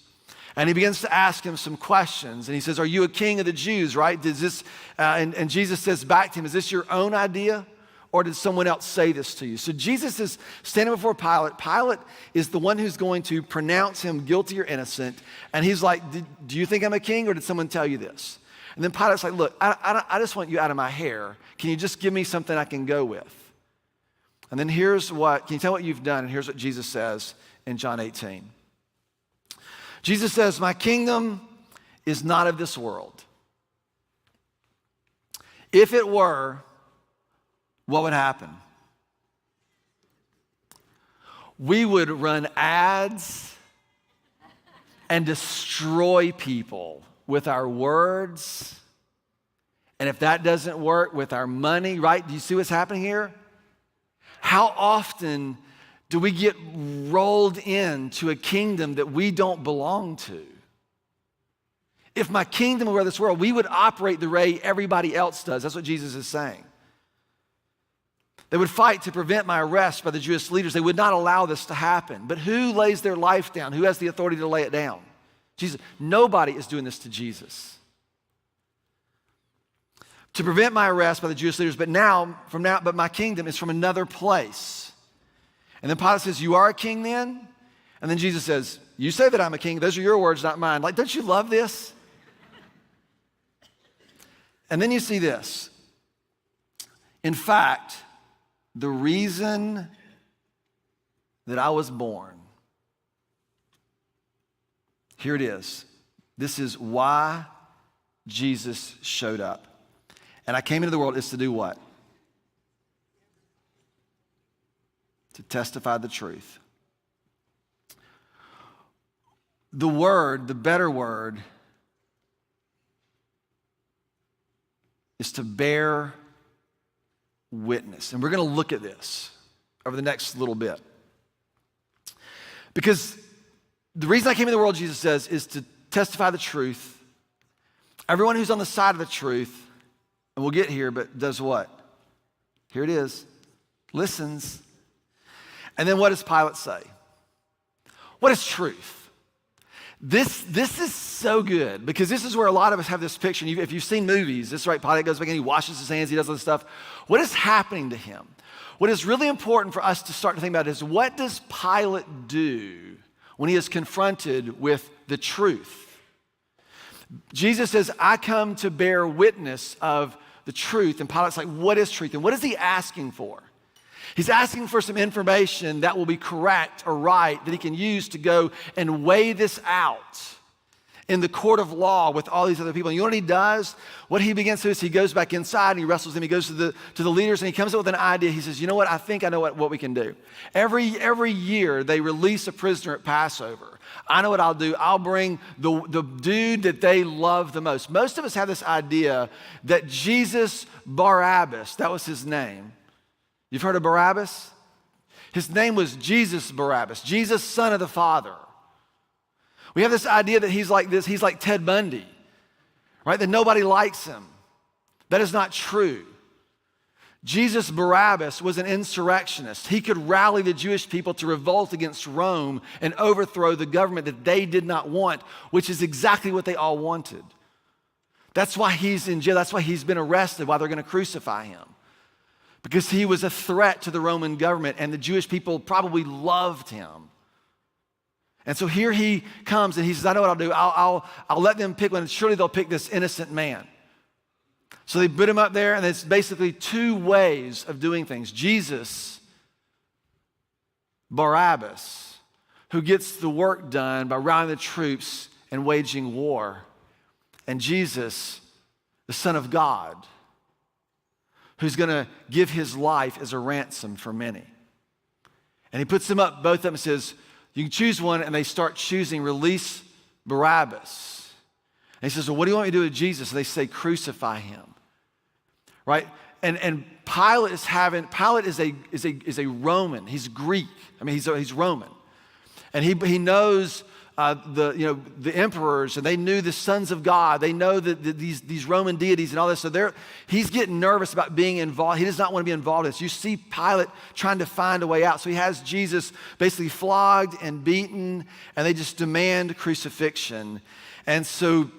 F: And he begins to ask him some questions. And he says, are you a king of the Jews, right? And Jesus says back to him, is this your own idea? Or did someone else say this to you? So Jesus is standing before Pilate. Pilate is the one who's going to pronounce him guilty or innocent. And he's like, do you think I'm a king, or did someone tell you this? And then Pilate's like, look, I just want you out of my hair. Can you just give me something I can go with? And then can you tell what you've done? And here's what Jesus says in John 18. Jesus says, my kingdom is not of this world. If it were, what would happen? We would run ads and destroy people with our words. And if that doesn't work, with our money, right? Do you see what's happening here? How often do we get rolled into a kingdom that we don't belong to? If my kingdom were this world, we would operate the way everybody else does. That's what Jesus is saying. They would fight to prevent my arrest by the Jewish leaders. They would not allow this to happen. But who lays their life down? Who has the authority to lay it down? Jesus. Nobody is doing this to Jesus. To prevent my arrest by the Jewish leaders, but my kingdom is from another place. And then Pilate says, you are a king then? And then Jesus says, you say that I'm a king. Those are your words, not mine. Like, don't you love this? And then you see this. In fact, the reason that I was born, here it is. This is why Jesus showed up. And I came into the world is to do what? To testify the truth. the word, the better word, is to bear witness. And we're going to look at this over the next little bit. Because the reason I came in the world, Jesus says, is to testify the truth. Everyone who's on the side of the truth, and we'll get here, but does what? Here it is. Listens. And then what does Pilate say? What is truth? This is so good because this is where a lot of us have this picture. If you've seen movies, this is right, Pilate goes back and he washes his hands, he does all this stuff. What is happening to him? What is really important for us to start to think about is what does Pilate do when he is confronted with the truth? Jesus says, I come to bear witness of the truth. And Pilate's like, what is truth? And what is he asking for? He's asking for some information that will be correct or right that he can use to go and weigh this out in the court of law with all these other people. And you know what he does? What he begins to do is he goes back inside and he wrestles them. He goes to the leaders and he comes up with an idea. He says, you know what? I think I know what we can do. Every year they release a prisoner at Passover. I know what I'll do. I'll bring the dude that they love the most. Most of us have this idea that Jesus Barabbas, that was his name. You've heard of Barabbas? His name was Jesus Barabbas, Jesus, son of the Father. We have this idea that he's like this, he's like Ted Bundy, right? That nobody likes him. That is not true. Jesus Barabbas was an insurrectionist. He could rally the Jewish people to revolt against Rome and overthrow the government that they did not want, which is exactly what they all wanted. That's why he's in jail. That's why he's been arrested, why they're going to crucify him. Because he was a threat to the Roman government and the Jewish people probably loved him. And so here he comes and he says, I know what I'll do. I'll let them pick one and surely they'll pick this innocent man. So they put him up there and it's basically two ways of doing things. Jesus, Barabbas, who gets the work done by rallying the troops and waging war. And Jesus, the Son of God, who's going to give his life as a ransom for many. And he puts them up, both of them, and says, you can choose one, and they start choosing, release Barabbas. And he says, well, what do you want me to do with Jesus? And they say, crucify him, right? And Pilate is a Roman. He's Greek. I mean, he's Roman. And he knows the emperors, and they knew the sons of God. They know that these Roman deities and all this. So he's getting nervous about being involved. He does not want to be involved in this. You see Pilate trying to find a way out. So he has Jesus basically flogged and beaten, and they just demand crucifixion. And so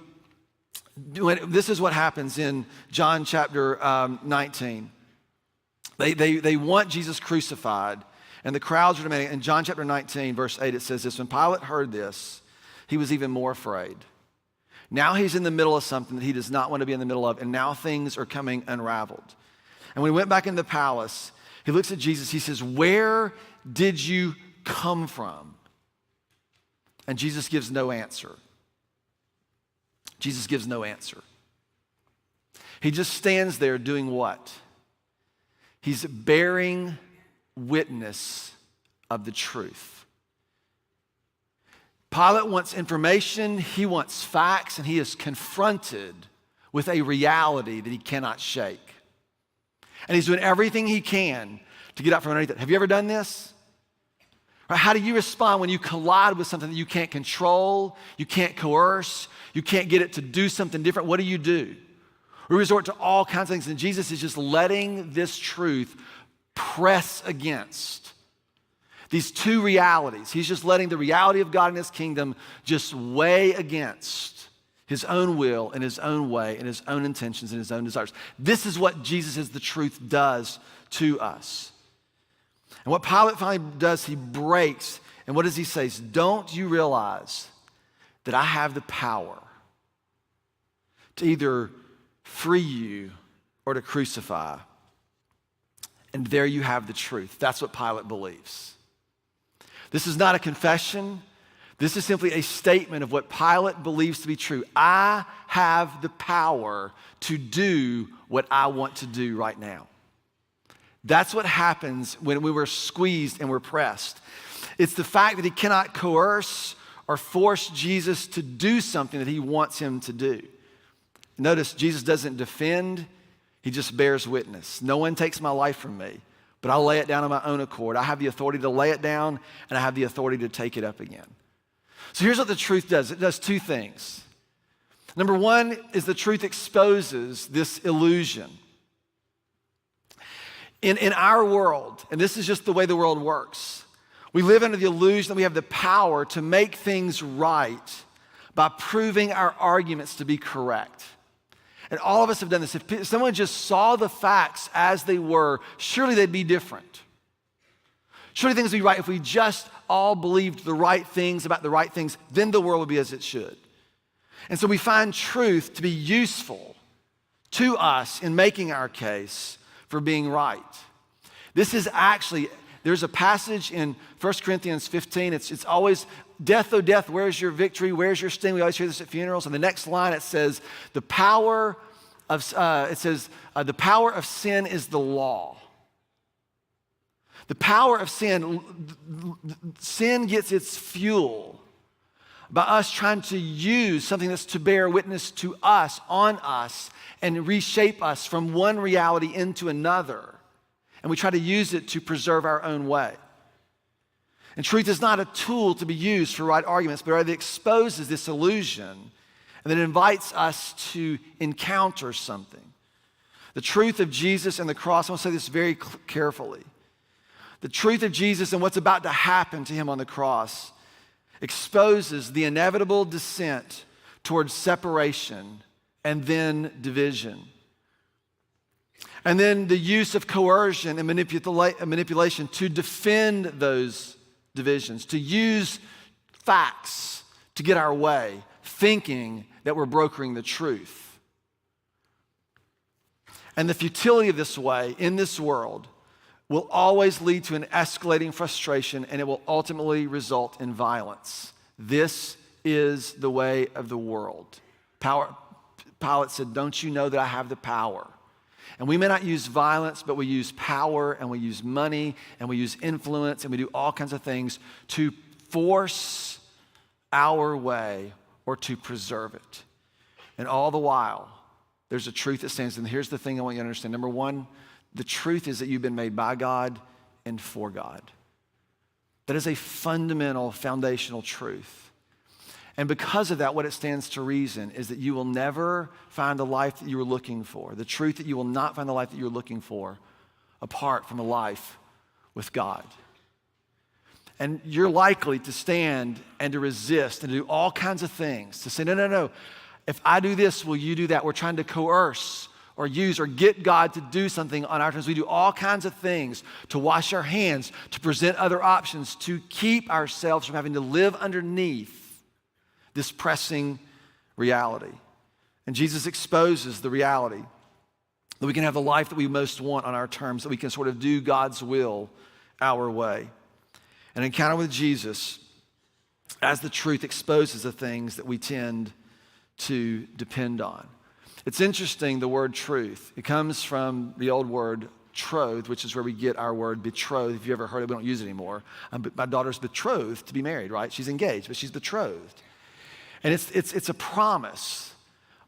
F: this is what happens in John chapter 19. They want Jesus crucified. And the crowds are demanding. In John chapter 19, verse 8, it says this, when Pilate heard this, he was even more afraid. Now he's in the middle of something that he does not want to be in the middle of, and now things are coming unraveled. And when he went back in the palace, he looks at Jesus, he says, where did you come from? And Jesus gives no answer. Jesus gives no answer. He just stands there doing what? He's bearing witness of the truth. Pilate wants information, he wants facts, and he is confronted with a reality that he cannot shake. And he's doing everything he can to get out from underneath it. Have you ever done this? Or how do you respond when you collide with something that you can't control, you can't coerce, you can't get it to do something different? What do? We resort to all kinds of things, and Jesus is just letting this truth press against these two realities. He's just letting the reality of God and his kingdom just weigh against his own will and his own way and his own intentions and his own desires. This is what Jesus is the truth does to us. And what Pilate finally does, he breaks. And what does he say? Don't you realize that I have the power to either free you or to crucify? And there you have the truth. That's what Pilate believes. This is not a confession. This is simply a statement of what Pilate believes to be true. I have the power to do what I want to do right now. That's what happens when we were squeezed and we're pressed. It's the fact that he cannot coerce or force Jesus to do something that he wants him to do. Notice, Jesus doesn't defend, he just bears witness. No one takes my life from me, but I'll lay it down on my own accord. I have the authority to lay it down, and I have the authority to take it up again. So here's what the truth does. It does two things. Number one is the truth exposes this illusion. In our world, and this is just the way the world works, we live under the illusion that we have the power to make things right by proving our arguments to be correct. And all of us have done this. If someone just saw the facts as they were, surely they'd be different. Surely things would be right. If we just all believed the right things about the right things, then the world would be as it should. And so we find truth to be useful to us in making our case for being right. This is actually, there's a passage in 1 Corinthians 15. It's always, death, oh death, where's your victory? Where's your sting? We always hear this at funerals. And the next line it says, the power of sin is the law. The power of sin gets its fuel by us trying to use something that's to bear witness to us, on us, and reshape us from one reality into another. And we try to use it to preserve our own way. And truth is not a tool to be used for right arguments, but rather exposes this illusion and then invites us to encounter something. The truth of Jesus and the cross, I want to say this very carefully. The truth of Jesus and what's about to happen to him on the cross exposes the inevitable descent towards separation and then division. And then the use of coercion and manipulation to defend those divisions, to use facts to get our way, thinking that we're brokering the truth. And the futility of this way in this world will always lead to an escalating frustration, and it will ultimately result in violence. This is the way of the world. Pilate said, don't you know that I have the power? And we may not use violence, but we use power, and we use money, and we use influence, and we do all kinds of things to force our way or to preserve it. And all the while, there's a truth that stands. And here's the thing I want you to understand. Number one, the truth is that you've been made by God and for God. That is a fundamental, foundational truth. And because of that, what it stands to reason is that you will never find the life that you were looking for. The truth that you will not find the life that you were looking for apart from a life with God. And you're likely to stand and to resist and to do all kinds of things. To say, no. If I do this, will you do that? We're trying to coerce or use or get God to do something on our terms. We do all kinds of things to wash our hands, to present other options, to keep ourselves from having to live underneath this pressing reality. And Jesus exposes the reality that we can have the life that we most want on our terms, that we can sort of do God's will our way. An encounter with Jesus, as the truth, exposes the things that we tend to depend on. It's interesting, the word truth. It comes from the old word troth, which is where we get our word betrothed. If you ever heard it, we don't use it anymore. My daughter's betrothed to be married, right? She's engaged, but she's betrothed. And it's a promise,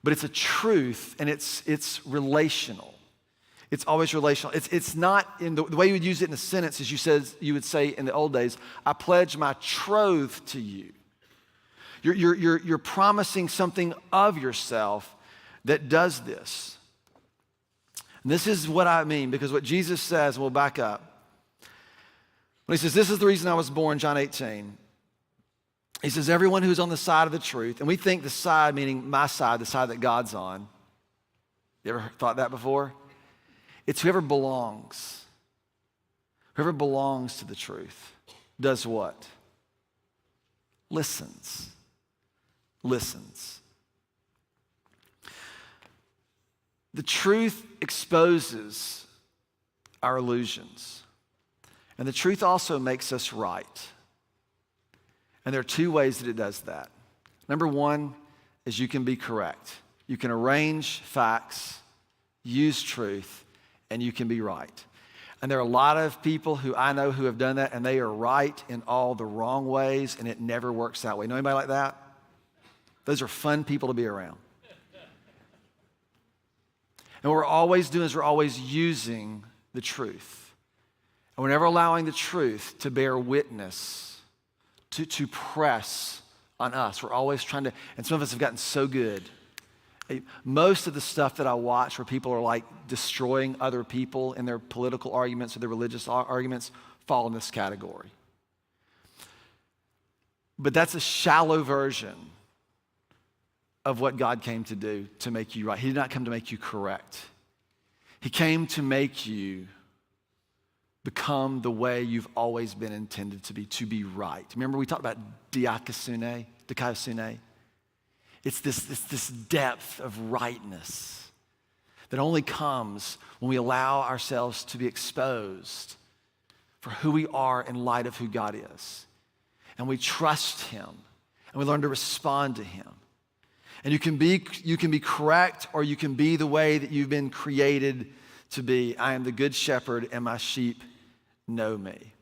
F: but it's a truth, and it's relational. It's always relational. It's not in the way you would use it in a sentence, as you would say in the old days, I pledge my troth to you. You're promising something of yourself that does this. And this is what I mean, because what Jesus says, and we'll back up. When he says, this is the reason I was born, John 18. He says, everyone who's on the side of the truth, and we think the side, meaning my side, the side that God's on. You ever thought that before? It's whoever belongs. Whoever belongs to the truth does what? Listens. The truth exposes our illusions. And the truth also makes us right. And there are two ways that it does that. Number one is you can be correct. You can arrange facts, use truth, and you can be right. And there are a lot of people who I know who have done that, and they are right in all the wrong ways, and it never works that way. Know anybody like that? Those are fun people to be around. And what we're always doing is we're always using the truth. And we're never allowing the truth to bear witness, to press on us. We're always trying to, and some of us have gotten so good. Most of the stuff that I watch where people are like destroying other people in their political arguments or their religious arguments fall in this category. But that's a shallow version of what God came to do to make you right. He did not come to make you correct. He came to make you become the way you've always been intended to be right. Remember we talked about dikaiosune? It's this depth of rightness that only comes when we allow ourselves to be exposed for who we are in light of who God is. And we trust him and we learn to respond to him. And you can be correct, or you can be the way that you've been created to be. I am the good shepherd and my sheep know me.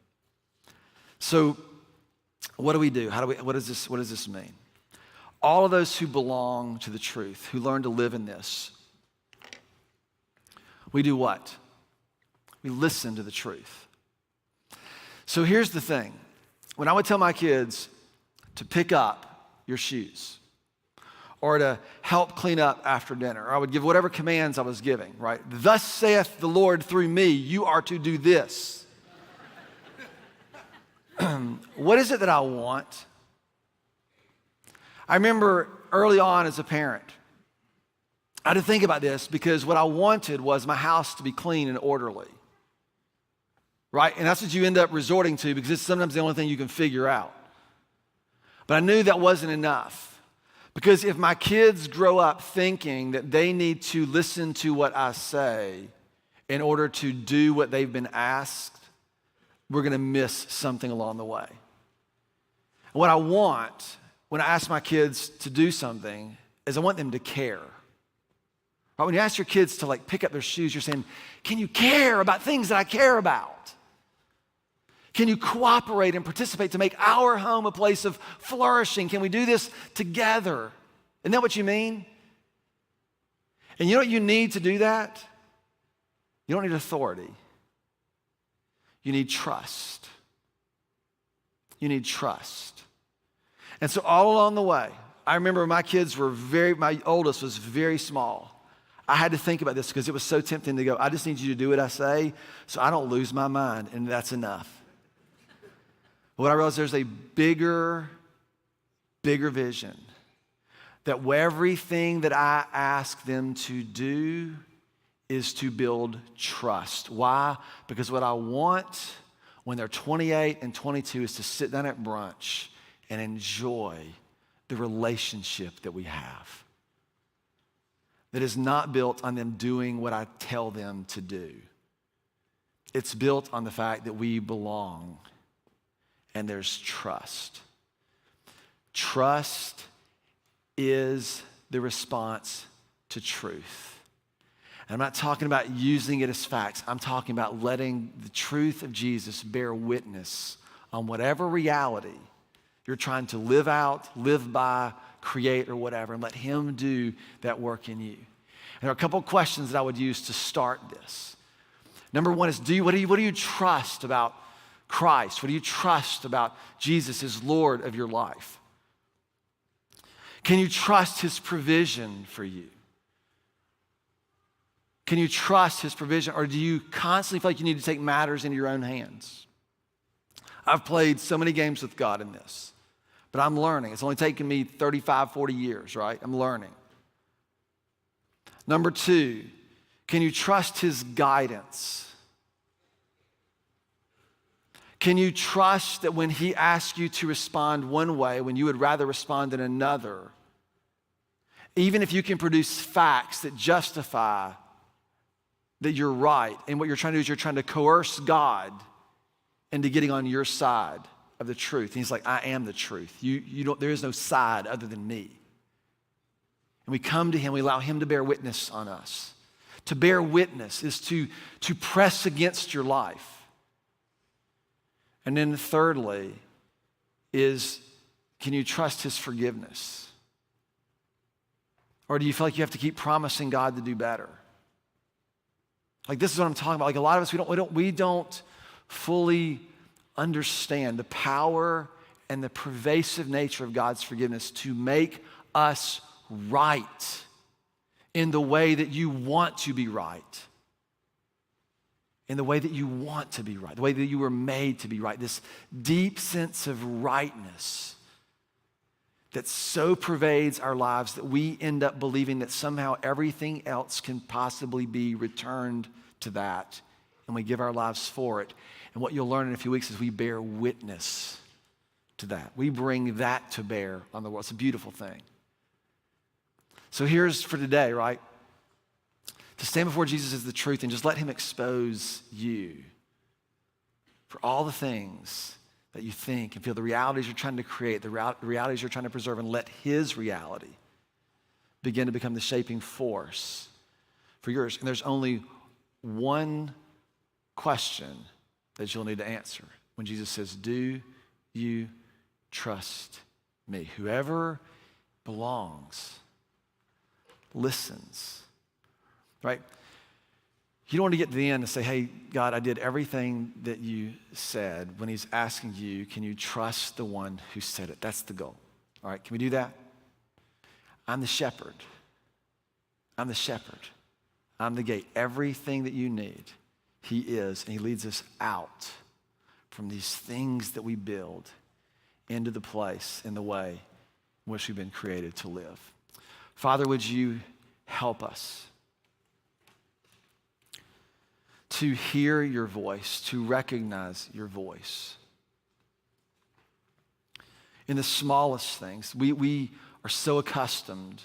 F: So what do we do? What does this mean? All of those who belong to the truth, who learn to live in this, we do what? We listen to the truth. So here's the thing. When I would tell my kids to pick up your shoes or to help clean up after dinner, or I would give whatever commands I was giving, right? Thus saith the Lord through me, you are to do this. What is it that I want? I remember early on as a parent, I had to think about this because what I wanted was my house to be clean and orderly, right? And that's what you end up resorting to because it's sometimes the only thing you can figure out. But I knew that wasn't enough because if my kids grow up thinking that they need to listen to what I say in order to do what they've been asked, we're going to miss something along the way. And what I want when I ask my kids to do something is I want them to care. Right? When you ask your kids to like pick up their shoes, you're saying, can you care about things that I care about? Can you cooperate and participate to make our home a place of flourishing? Can we do this together? Isn't that what you mean? And you know what you need to do that? You don't need authority. You need trust. You need trust. And so all along the way, I remember my oldest was very small. I had to think about this because it was so tempting to go, I just need you to do what I say so I don't lose my mind, and that's enough. But what I realized, there's a bigger vision that everything that I ask them to do is to build trust. Why? Because what I want when they're 28 and 22 is to sit down at brunch and enjoy the relationship that we have. That is not built on them doing what I tell them to do. It's built on the fact that we belong and there's trust. Trust is the response to truth. And I'm not talking about using it as facts. I'm talking about letting the truth of Jesus bear witness on whatever reality you're trying to live out, live by, create, or whatever, and let him do that work in you. And there are a couple of questions that I would use to start this. Number one is, what do you trust about Christ? What do you trust about Jesus as Lord of your life? Can you trust his provision for you? Can you trust his provision, or do you constantly feel like you need to take matters into your own hands? I've played so many games with God in this, but I'm learning. It's only taken me 35, 40 years, right? I'm learning. Number two, can you trust his guidance? Can you trust that when he asks you to respond one way, when you would rather respond in another, even if you can produce facts that justify that you're right, and what you're trying to do is you're trying to coerce God into getting on your side of the truth. And he's like, I am the truth. There is no side other than me. And we come to him, we allow him to bear witness on us, To bear witness is to press against your life. And then thirdly is, can you trust his forgiveness? Or do you feel like you have to keep promising God to do better? Like, this is what I'm talking about. Like, a lot of us, we don't fully understand the power and the pervasive nature of God's forgiveness to make us right in the way that you want to be right. In the way that you want to be right, the way that you were made to be right. This deep sense of rightness that so pervades our lives that we end up believing that somehow everything else can possibly be returned to that, and we give our lives for it. And what you'll learn in a few weeks is we bear witness to that. We bring that to bear on the world. It's a beautiful thing. So here's for today, right? To stand before Jesus is the truth and just let him expose you for all the things that you think and feel, the realities you're trying to create, the realities you're trying to preserve, and let his reality begin to become the shaping force for yours. And there's only one question that you'll need to answer when Jesus says, do you trust me? Whoever belongs listens, right? You don't want to get to the end and say, hey, God, I did everything that you said, when he's asking you, can you trust the one who said it? That's the goal. All right, can we do that? I'm the shepherd. I'm the shepherd. I'm the gate. Everything that you need, he is, and he leads us out from these things that we build into the place in the way in which we've been created to live. Father, would you help us to hear your voice, to recognize your voice. In the smallest things, we are so accustomed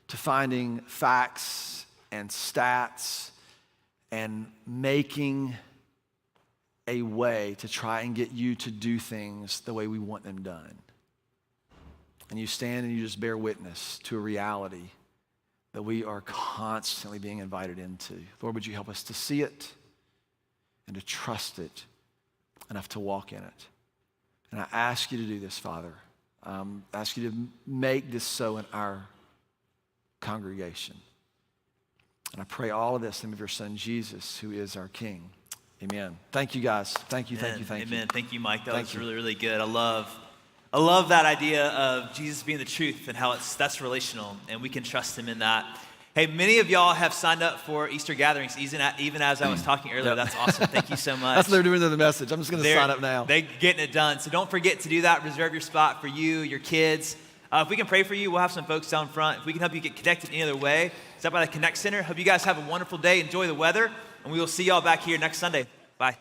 F: to finding facts and stats and making a way to try and get you to do things the way we want them done. And you stand and you just bear witness to a reality that we are constantly being invited into. Lord, would you help us to see it and to trust it enough to walk in it? And I ask you to do this, Father. I ask you to make this so in our congregation. And I pray all of this in the name of your Son, Jesus, who is our King. Amen. Thank you, guys. Thank you.
E: Amen.
F: Thank you.
E: Thank you, Mike. That
F: Thank
E: was
F: you.
E: really, really good. I love that idea of Jesus being the truth and how that's relational, and we can trust him in that. Hey, many of y'all have signed up for Easter gatherings, even as I was talking earlier.
F: Yep.
E: That's awesome. Thank you so much.
F: That's what they're doing in the message. I'm just going to sign up now.
E: They're getting it done. So don't forget to do that. Reserve your spot for you, your kids. If we can pray for you, we'll have some folks down front. If we can help you get connected any other way, it's up by the Connect Center. Hope you guys have a wonderful day. Enjoy the weather, and we will see y'all back here next Sunday. Bye.